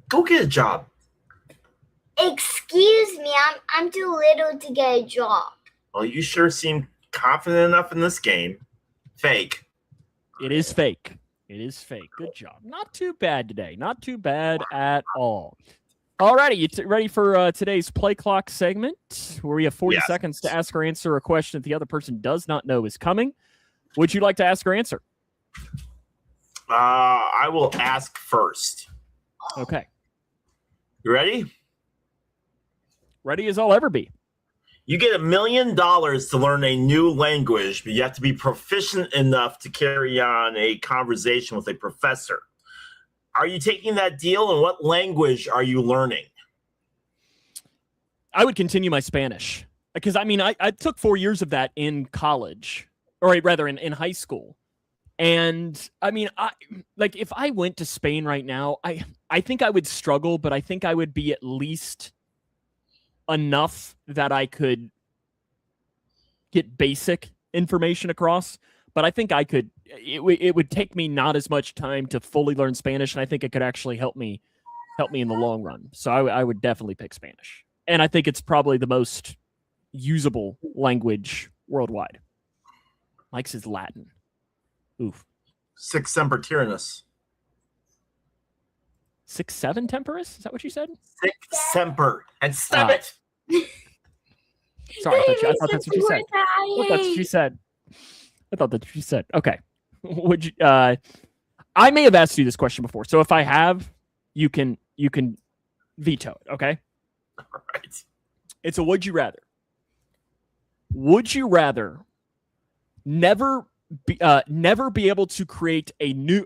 Go get a job.
Excuse me, I'm too little to get a job.
Well, you sure seem confident enough in this game. Fake.
It is fake. It is fake. Good job. Not too bad today. Not too bad at all. Alrighty, you ready for today's play clock segment, where we have 40
Yes.
seconds to ask or answer a question that the other person does not know is coming. Would you like to ask or answer?
I will ask first.
Okay.
You ready?
Ready as I'll ever be.
You get $1 million to learn a new language, but you have to be proficient enough to carry on a conversation with a professor. Are you taking that deal, and what language are you learning?
I would continue my Spanish because I took 4 years of that in college, or rather in high school. And if I went to Spain right now, I think I would struggle, but I think I would be at least enough that I could get basic information across. But I think it would take me not as much time to fully learn Spanish, and I think it could actually help me in the long run. So I would definitely pick Spanish. And I think it's probably the most usable language worldwide. Mike's is Latin. Oof.
Sic Semper Tyrannis.
6'7" Temperus? Is that what you said?
Sic Semper. And stop it.
Sorry, I thought that's what you said. I thought that's what you said. I thought that's what you said. Okay. Would you? I may have asked you this question before, so if I have, you can veto it. Okay.
All right.
It's a would you rather. Would you rather never be able to create a new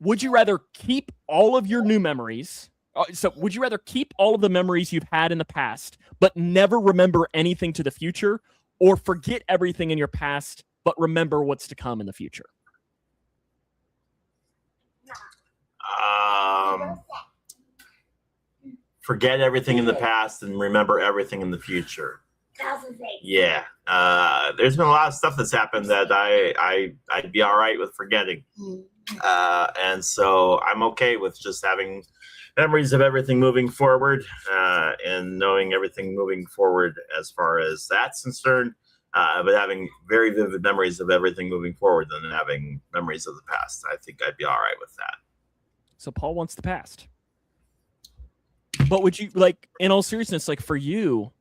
would you rather keep all of your new memories? So would you rather keep all of the memories you've had in the past, but never remember anything to the future, or forget everything in your past, but remember what's to come in the future?
Forget everything in the past and remember everything in the future. Yeah. There's been a lot of stuff that's happened that I'd be all right with forgetting. And so I'm okay with just having memories of everything moving forward, and knowing everything moving forward as far as that's concerned, but having very vivid memories of everything moving forward than having memories of the past. I think I'd be all right with that.
So Paul wants the past. But would you, in all seriousness, for you,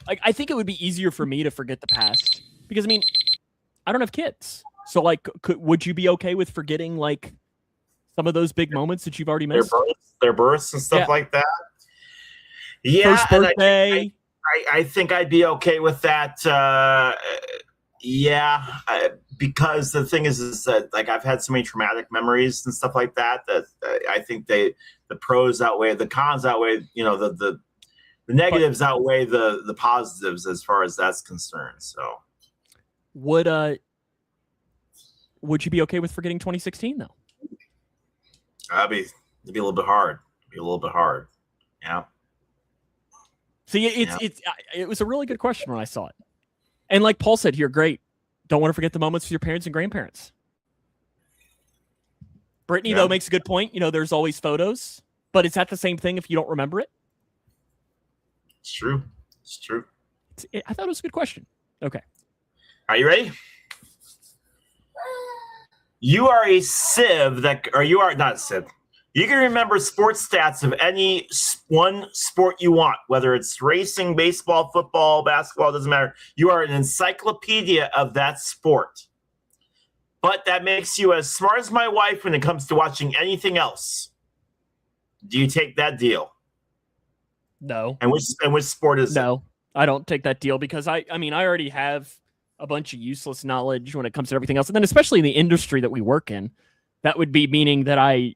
I think it would be easier for me to forget the past because, I don't have kids. So, would you be okay with forgetting, some of those big moments that you've already missed?
Their births and stuff like that. Yeah.
First birthday.
I think I'd be okay with that. Because the thing is that I've had so many traumatic memories and stuff like that I think the pros outweigh the cons, outweigh the negatives outweigh the positives as far as that's concerned. So
would you be okay with forgetting 2016 though?
It'd be a little bit hard. Yeah.
See, it was a really good question when I saw it. And like Paul said, you're great. Don't want to forget the moments with your parents and grandparents. Brittany,
Yeah.
though, makes a good point. There's always photos, but is that the same thing if you don't remember it?
It's true. It's true.
I thought it was a good question. Okay.
Are you ready? You are a sieve or you are not a sieve. You can remember sports stats of any one sport you want, whether it's racing, baseball, football, basketball, doesn't matter. You are an encyclopedia of that sport. But that makes you as smart as my wife when it comes to watching anything else. Do you take that deal?
No.
And which sport is it?
No, I don't take that deal because I already have a bunch of useless knowledge when it comes to everything else. And then especially in the industry that we work in, that would be meaning that I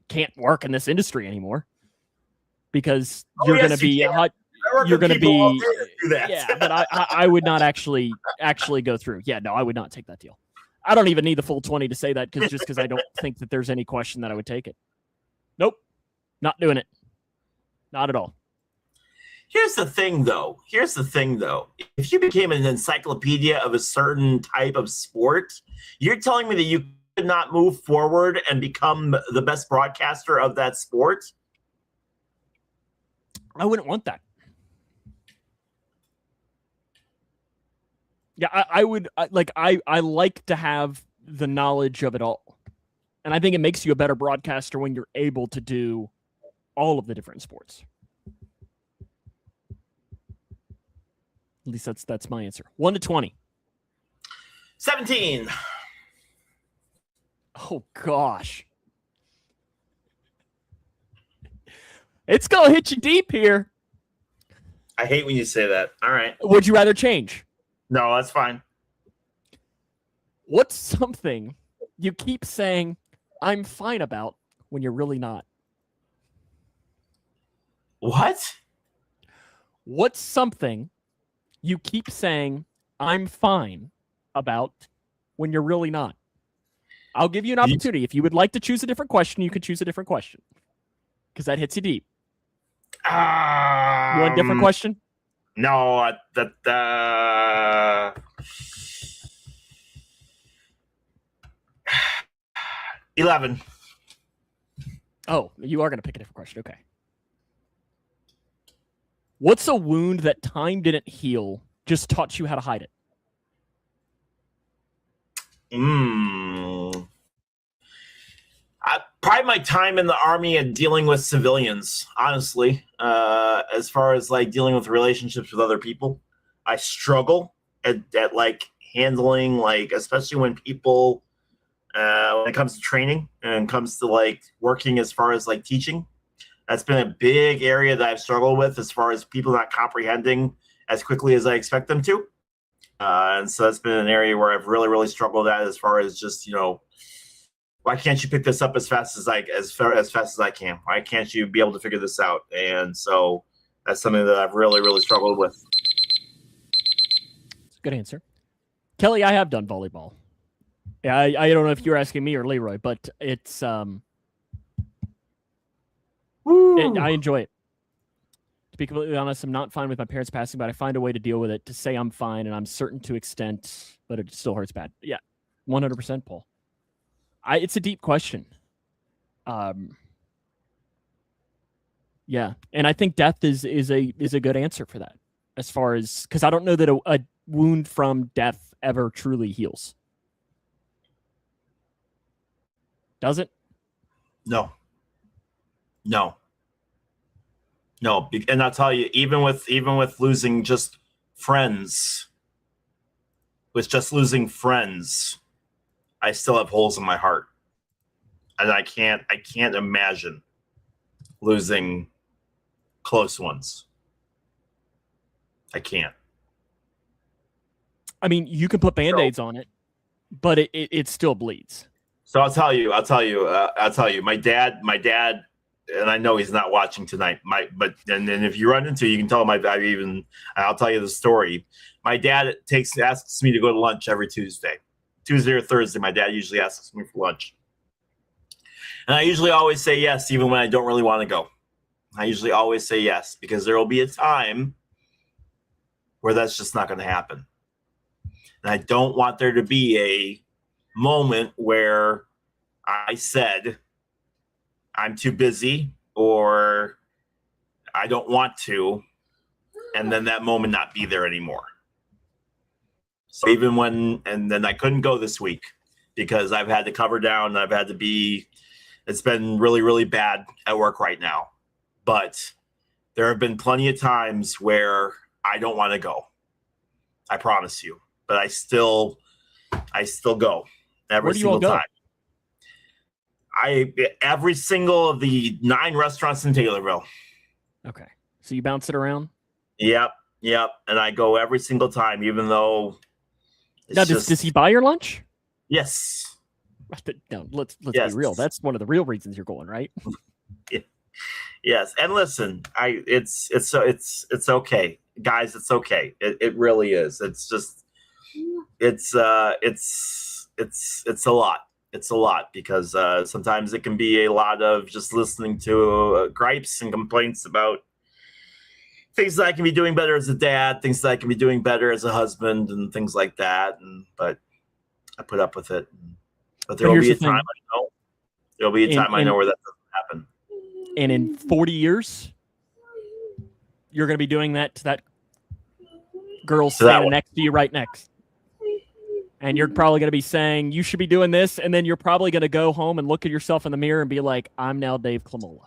can't work in this industry anymore because you're going to be hot. You're going to be
do that.
Yeah, but I would not actually go through. Yeah, no, I would not take that deal. I don't even need the full 20 to say that because I don't think that there's any question that I would take it. Nope. Not doing it. Not at all.
Here's the thing, though. If you became an encyclopedia of a certain type of sport, you're telling me that you could not move forward and become the best broadcaster of that sport?
I wouldn't want that. Yeah, I would I like to have the knowledge of it all. And I think it makes you a better broadcaster when you're able to do all of the different sports. At least that's my answer. 1 to 20.
17.
Oh gosh. It's gonna hit you deep here.
I hate when you say that. All right.
Would you rather change?
No, that's fine.
What's something you keep saying I'm fine about when you're really not?
What?
What's something you keep saying I'm fine about when you're really not? I'll give you an opportunity. If you would like to choose a different question, you could choose a different question because that hits you deep. You want a different question?
No, 11.
Oh, you are going to pick a different question. Okay. What's a wound that time didn't heal, just taught you how to hide it?
Probably my time in the Army and dealing with civilians, honestly. As far as like dealing with relationships with other people, I struggle at like handling, like, especially when people, when it comes to training and comes to like working as far as like teaching. That's been a big area that I've struggled with as far as people not comprehending as quickly as I expect them to. And so that's been an area where I've really, really struggled at as far as just, why can't you pick this up as fast as I can? Why can't you be able to figure this out? And so that's something that I've really, really struggled with.
Good answer. Kelly, I have done volleyball. Yeah, I don't know if you're asking me or Leroy, but it's I enjoy it. To be completely honest, I'm not fine with my parents passing, but I find a way to deal with it, to say I'm fine, and I'm certain to extent, but it still hurts bad. Yeah, 100%, Paul. It's a deep question. Yeah, and I think death is a good answer for that, as far as, because I don't know that a wound from death ever truly heals. Does it?
No. And I'll tell you, even with losing just friends, I still have holes in my heart. And I can't imagine losing close ones. I can't.
I mean, you can put Band-Aids on it, but it still bleeds.
So I'll tell you. My dad, and I know he's not watching tonight. And if you run into, you can tell him I'll tell you the story. My dad asks me to go to lunch every Tuesday or Thursday. My dad usually asks me for lunch, and I usually always say yes, even when I don't really want to go. I usually always say yes because there will be a time where that's just not going to happen, and I don't want there to be a moment where I said I'm too busy or I don't want to, and then that moment not be there anymore. So and then I couldn't go this week because I've had to cover down. I've had to be, it's been really, really bad at work right now. But there have been plenty of times where I don't want to go. I promise you. But I still go every single time. Every single of the 9 restaurants in Taylorville.
Okay. So you bounce it around?
Yep. And I go every single time, even though
now, does he buy your lunch?
Yes.
No, let's be real. That's one of the real reasons you're going, right?
Yes. And listen, it's okay. Guys, it's okay. It really is. It's just it's a lot. It's a lot because sometimes it can be a lot of just listening to gripes and complaints about things that I can be doing better as a dad, things that I can be doing better as a husband, and things like that. But I put up with it. But there will be a time I know. There'll be a time I know where that doesn't happen.
And in 40 years, you're going to be doing that to that girl standing next to you right next. And you're probably going to be saying, you should be doing this. And then you're probably going to go home and look at yourself in the mirror and be like, I'm now Dave Klamola.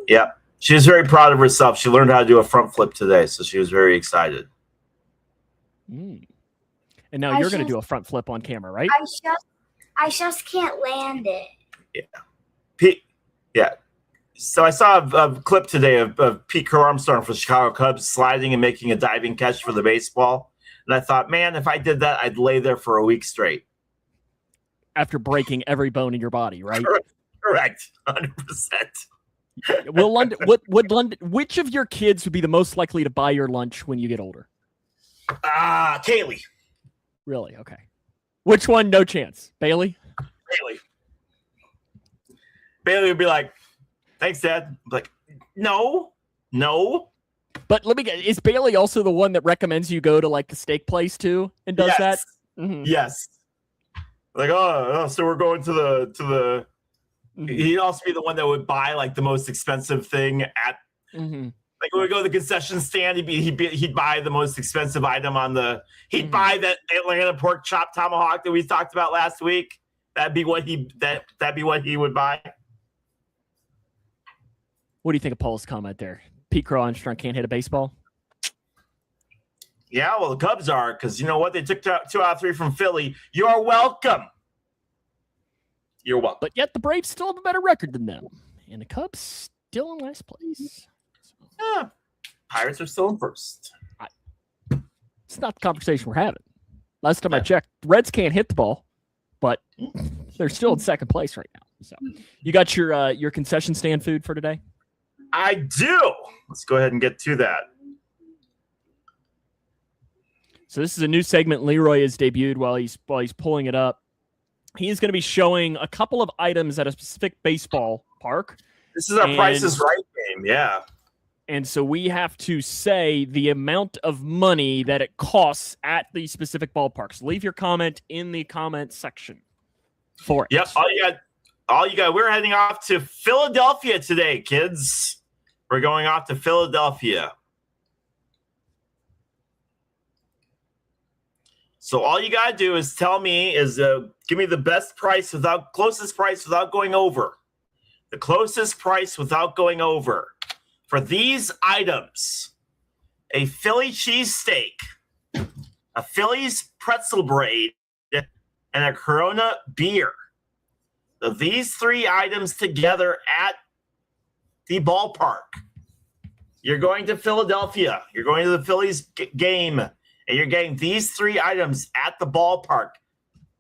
Yeah. She was very proud of herself. She learned how to do a front flip today, so she was very excited.
And now you're going to do a front flip on camera, right?
I just can't land it.
Yeah. So I saw a clip today of Pete Armstrong for the Chicago Cubs sliding and making a diving catch for the baseball. And I thought, man, if I did that, I'd lay there for a week straight.
After breaking every bone in your body, right?
Correct. 100%.
Which of your kids would be the most likely to buy your lunch when you get older?
Kaylee.
Really? Okay. Which one? No chance. Bailey?
Bailey would be like, thanks, Dad. I'm like, no.
But let me get, is Bailey also the one that recommends you go to like the steak place too and does that? Mm-hmm.
Yes. Like, so we're going to the he'd also be the one that would buy like the most expensive thing at like when we go to the concession stand, he'd buy the most expensive item on the buy that Atlanta pork chop tomahawk that we talked about last week. That'd be what he would buy.
What do you think of Paul's comment there? Pete Crow Armstrong can't hit a baseball?
Yeah, well, the Cubs are, because you know what? They took 2 out of 3 from Philly. You're welcome. You're welcome.
But yet the Braves still have a better record than them. And the Cubs still in last place.
Pirates are still in first.
It's not the conversation we're having. Last time I checked, the Reds can't hit the ball, but they're still in second place right now. So you got your concession stand food for today?
I do. Let's go ahead and get to that.
So this is a new segment Leroy has debuted while he's pulling it up. He is going to be showing a couple of items at a specific baseball park.
This is our Price is Right game, yeah.
And so we have to say the amount of money that it costs at the specific ballparks. Leave your comment in the comment section for it.
Yep, all you got. We're heading off to Philadelphia today, kids. We're going off to Philadelphia. So all you got to do is tell me give me the best price closest price without going over. The closest price without going over. For these items, a Philly cheesesteak, a Philly's pretzel braid, and a Corona beer. So these 3 items together at the ballpark. You're going to Philadelphia. You're going to the Phillies game. And you're getting these 3 items at the ballpark.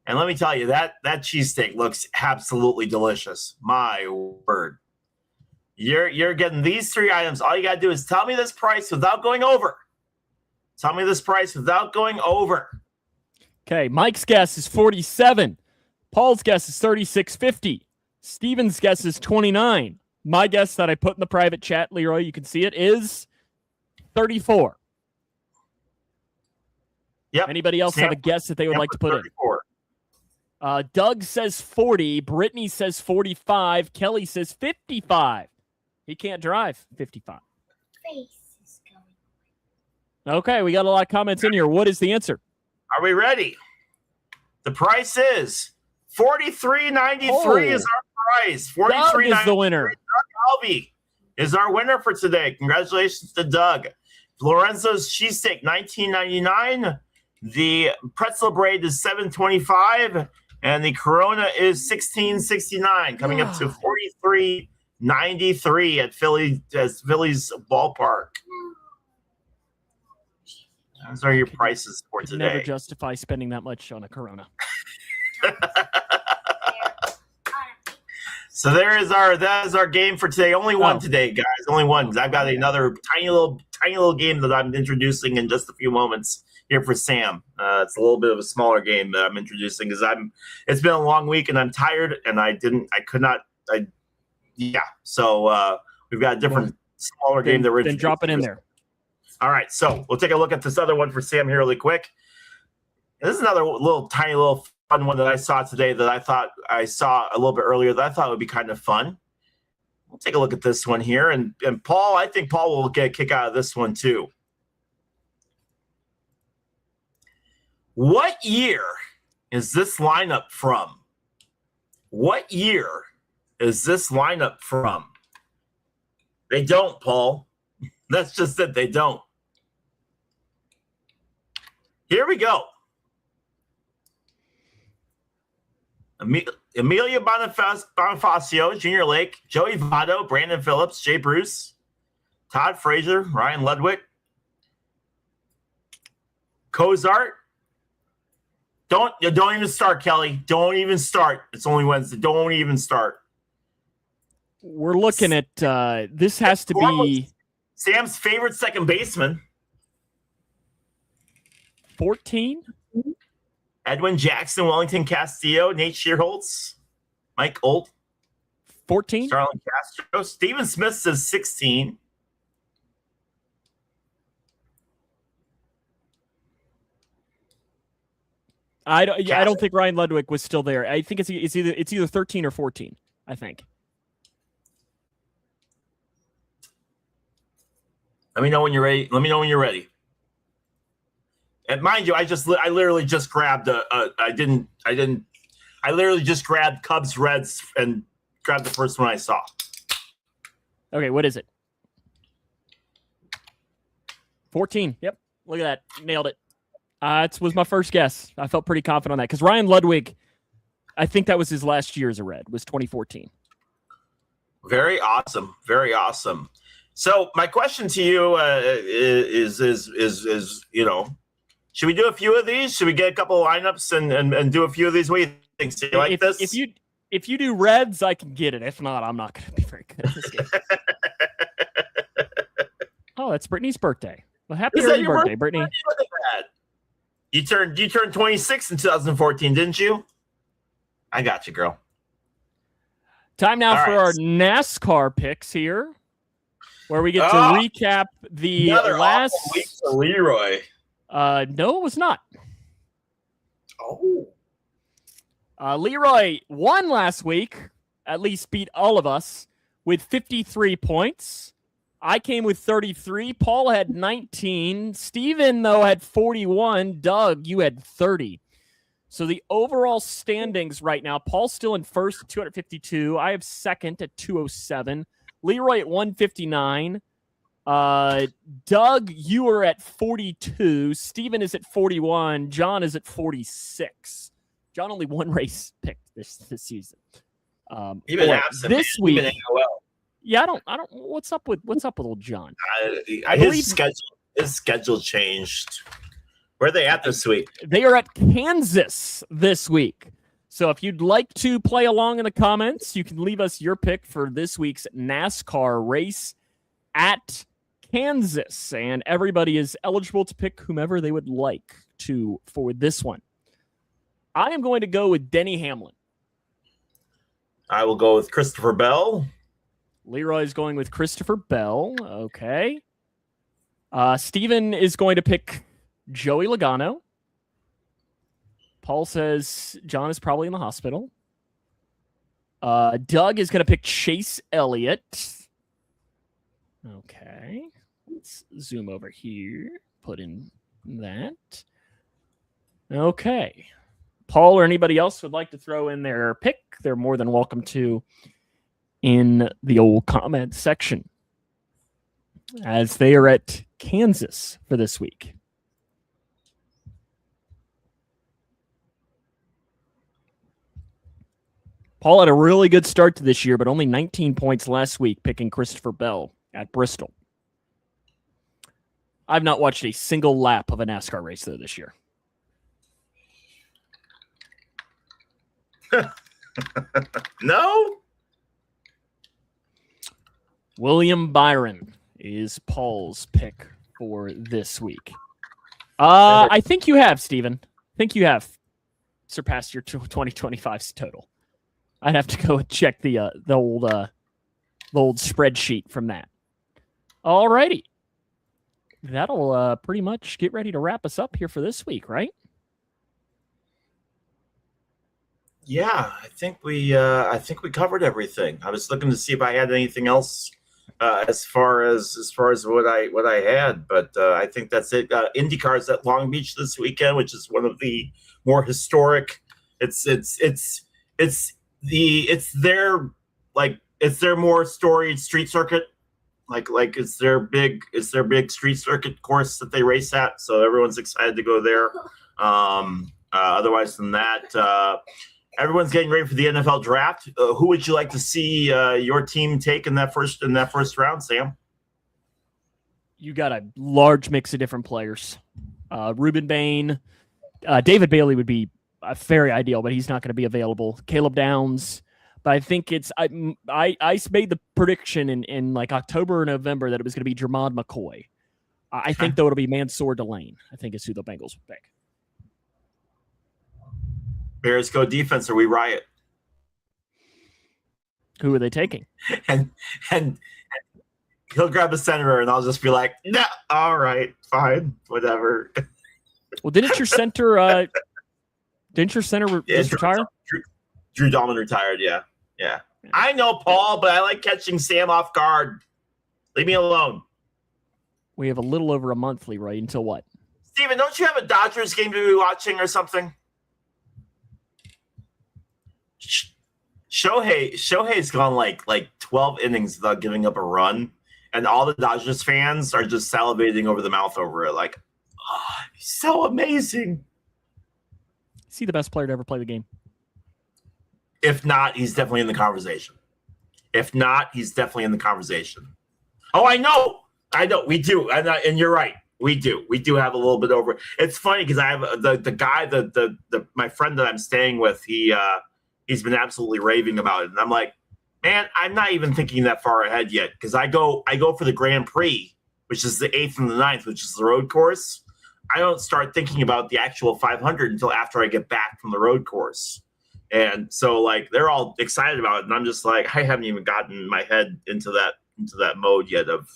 And let me tell you, that cheesesteak looks absolutely delicious. My word. You're getting these 3 items. All you got to do is tell me this price without going over. Tell me this price without going over.
Okay, Mike's guess is $47. Paul's guess is $36.50. Steven's guess is $29. My guess that I put in the private chat, Leroy, you can see it, is $34.
Yep.
Anybody else have a guess that they would like to put 34. Doug says 40. Brittany says 45. Kelly says 55. He can't drive. 55.
Face is going.
Okay, we got a lot of comments in here. What is the answer?
Are we ready? The price is $43.93 is our price.
Doug is the winner.
Doug Alvey is our winner for today. Congratulations to Doug. Lorenzo's cheesesteak, $19.99. The pretzel braid is $7.25. And the Corona is $16.69, coming up to $43.93 at Philly's ballpark. Those are your prices for today.
Never justify spending that much on a Corona.
So that is our game for today. Only one today, guys. Only one. I've got another tiny little game that I'm introducing in just a few moments here for Sam. It's a little bit of a smaller game that I'm introducing because it's been a long week and I'm tired and So we've got a different smaller game that we're
then drop it in there.
All right, so we'll take a look at this other one for Sam here really quick. This is another tiny little fun one that I saw today that I thought I saw a little bit earlier that I thought would be kind of fun. We'll take a look at this one here, and Paul, I think Paul will get a kick out of this one too. What year is this lineup from? What year is this lineup from? They don't, Paul. That's just it. They don't. Here we go. Amelia Bonifacio, Junior Lake, Joey Votto, Brandon Phillips, Jay Bruce, Todd Frazier, Ryan Ludwig, Cozart. Don't even start, Kelly. Don't even start. It's only Wednesday. Don't even start.
We're looking at this has to be
Sam's favorite second baseman.
14.
Edwin Jackson, Wellington Castillo, Nate Shearholtz, Mike Olt,
14.
Starlin Castro. Steven Smith says 16.
I don't think Ryan Ludwig was still there. I think it's either 13 or 14. I think.
Let me know when you're ready. And mind you, I literally just grabbed I literally just grabbed Cubs Reds and grabbed the first one I saw.
Okay, what is it? 14. Yep. Look at that. Nailed it. It was my first guess. I felt pretty confident on that because Ryan Ludwig, I think that was his last year as a Red, was 2014.
Very awesome. Very awesome. So my question to you is should we do a few of these? Should we get a couple of lineups and do a few of these? What do you think? Do you like this?
If you do Reds, I can get it. If not, I'm not going to be very good at this game. Oh, that's Brittany's birthday. Well, happy early birthday, Brittany.
Look at that. You turned 26 in 2014, didn't you? I got you, girl.
Time now for our NASCAR picks here, where we get to recap the last
week for Leroy.
No, it was not.
Oh.
Leroy won last week, at least beat all of us, with 53 points. I came with 33. Paul had 19. Steven, though, had 41. Doug, you had 30. So the overall standings right now, Paul's still in first at 252. I have second at 207. Leroy at 159. Doug, you are at 42. Steven is at 41. John is at 46. John only one race picked this season.
Even absent
this week.
Even AOL.
Yeah, I don't. What's up with old John?
His schedule changed. Where are they at this week?
They are at Kansas this week. So if you'd like to play along in the comments, you can leave us your pick for this week's NASCAR race at Kansas, and everybody is eligible to pick whomever they would like to for this one. I am going to go with Denny Hamlin.
I will go with Christopher Bell.
Leroy is going with Christopher Bell. Okay. Steven is going to pick Joey Logano. Paul says John is probably in the hospital. Doug is going to pick Chase Elliott. Okay. Let's zoom over here. Put in that. Okay. Paul or anybody else would like to throw in their pick, they're more than welcome to in the old comment section, as they are at Kansas for this week. Paul had a really good start to this year, but only 19 points last week, picking Christopher Bell at Bristol. I've not watched a single lap of a NASCAR race, though, this year.
No?
William Byron is Paul's pick for this week. I think you have, Steven. I think you have surpassed your 2025 total. I'd have to go and check the old spreadsheet from that. All righty. That'll pretty much get ready to wrap us up here for this week, right?
Yeah, I think we covered everything. I was looking to see if I had anything else as far as what I had, but I think that's it. IndyCar's at Long Beach this weekend, which is one of the more historic. It's their more storied street circuit. Like it's their big street circuit course that they race at, so everyone's excited to go there. Otherwise than that, everyone's getting ready for the NFL draft. Who would you like to see your team take in that first round, Sam?
You got a large mix of different players. Ruben Bain, David Bailey would be very ideal, but he's not going to be available. Caleb Downs. But I think I made the prediction in like October or November that it was going to be Jermod McCoy. I think, though, it'll be Mansour Delane, I think is who the Bengals will pick.
Bears go defense or we riot.
Who are they taking?
And he'll grab a center and I'll just be like, nah, all right, fine, whatever.
Well, didn't your center just retire?
Drew Dahlman retired, yeah. I know, Paul, but I like catching Sam off guard. Leave me alone.
We have a little over a month, Leroy, until what?
Steven, don't you have a Dodgers game to be watching or something? Shohei's gone like 12 innings without giving up a run, and all the Dodgers fans are just salivating over the mouth over it. Like, oh, he's so amazing.
Is he the best player to ever play the game?
If not, he's definitely in the conversation. Oh, I know. We do, and you're right. We do have a little bit over. It's funny because I have the guy, my friend that I'm staying with. He's been absolutely raving about it, and I'm like, man, I'm not even thinking that far ahead yet because I go for the Grand Prix, which is the 8th and the 9th, which is the road course. I don't start thinking about the actual 500 until after I get back from the road course. And so like they're all excited about it, and I'm just like, I haven't even gotten my head into that mode yet of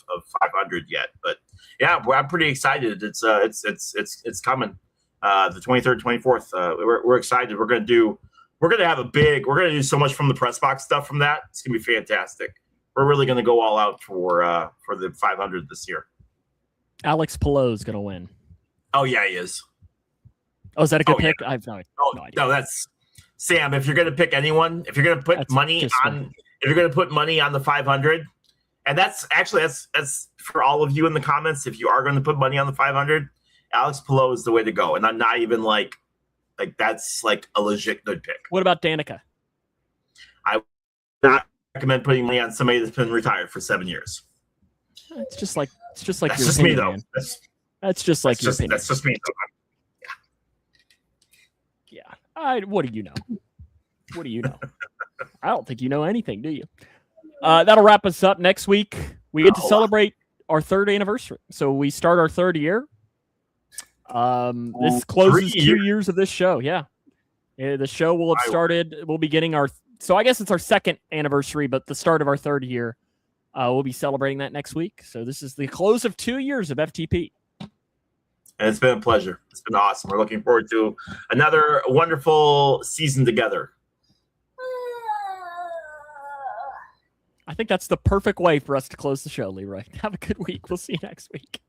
500 yet. But yeah, I'm pretty excited. It's coming. The 23rd, 24th. We're excited. We're gonna do so much from the press box stuff from that. It's gonna be fantastic. We're really gonna go all out for the 500 this year.
Alex Pillow is gonna win.
Oh yeah, he is.
Oh, is that a good pick?
Yeah.
I have no idea.
No, that's Sam. If you're gonna pick anyone, if you're gonna put money on the 500, and that's for all of you in the comments. If you are going to put money on the 500, Alex Pillow is the way to go. And I'm not even like that's like a legit good pick.
What about Danica?
I would not recommend putting money on somebody that's been retired for 7 years.
It's just like
that's
your
just
opinion,
me though.
Man. That's just like your opinion.
That's just me though.
Yeah. What do you know? I don't think you know anything, do you? That'll wrap us up. Next week, we get to celebrate our 3rd anniversary. So we start our 3rd year. This closes 2 years of this show. Yeah. The show will have started. We'll be getting so I guess it's our 2nd anniversary, but the start of our 3rd year. We'll be celebrating that next week. So this is the close of 2 years of FTP.
And it's been a pleasure. It's been awesome. We're looking forward to another wonderful season together.
I think that's the perfect way for us to close the show, Leroy. Have a good week. We'll see you next week.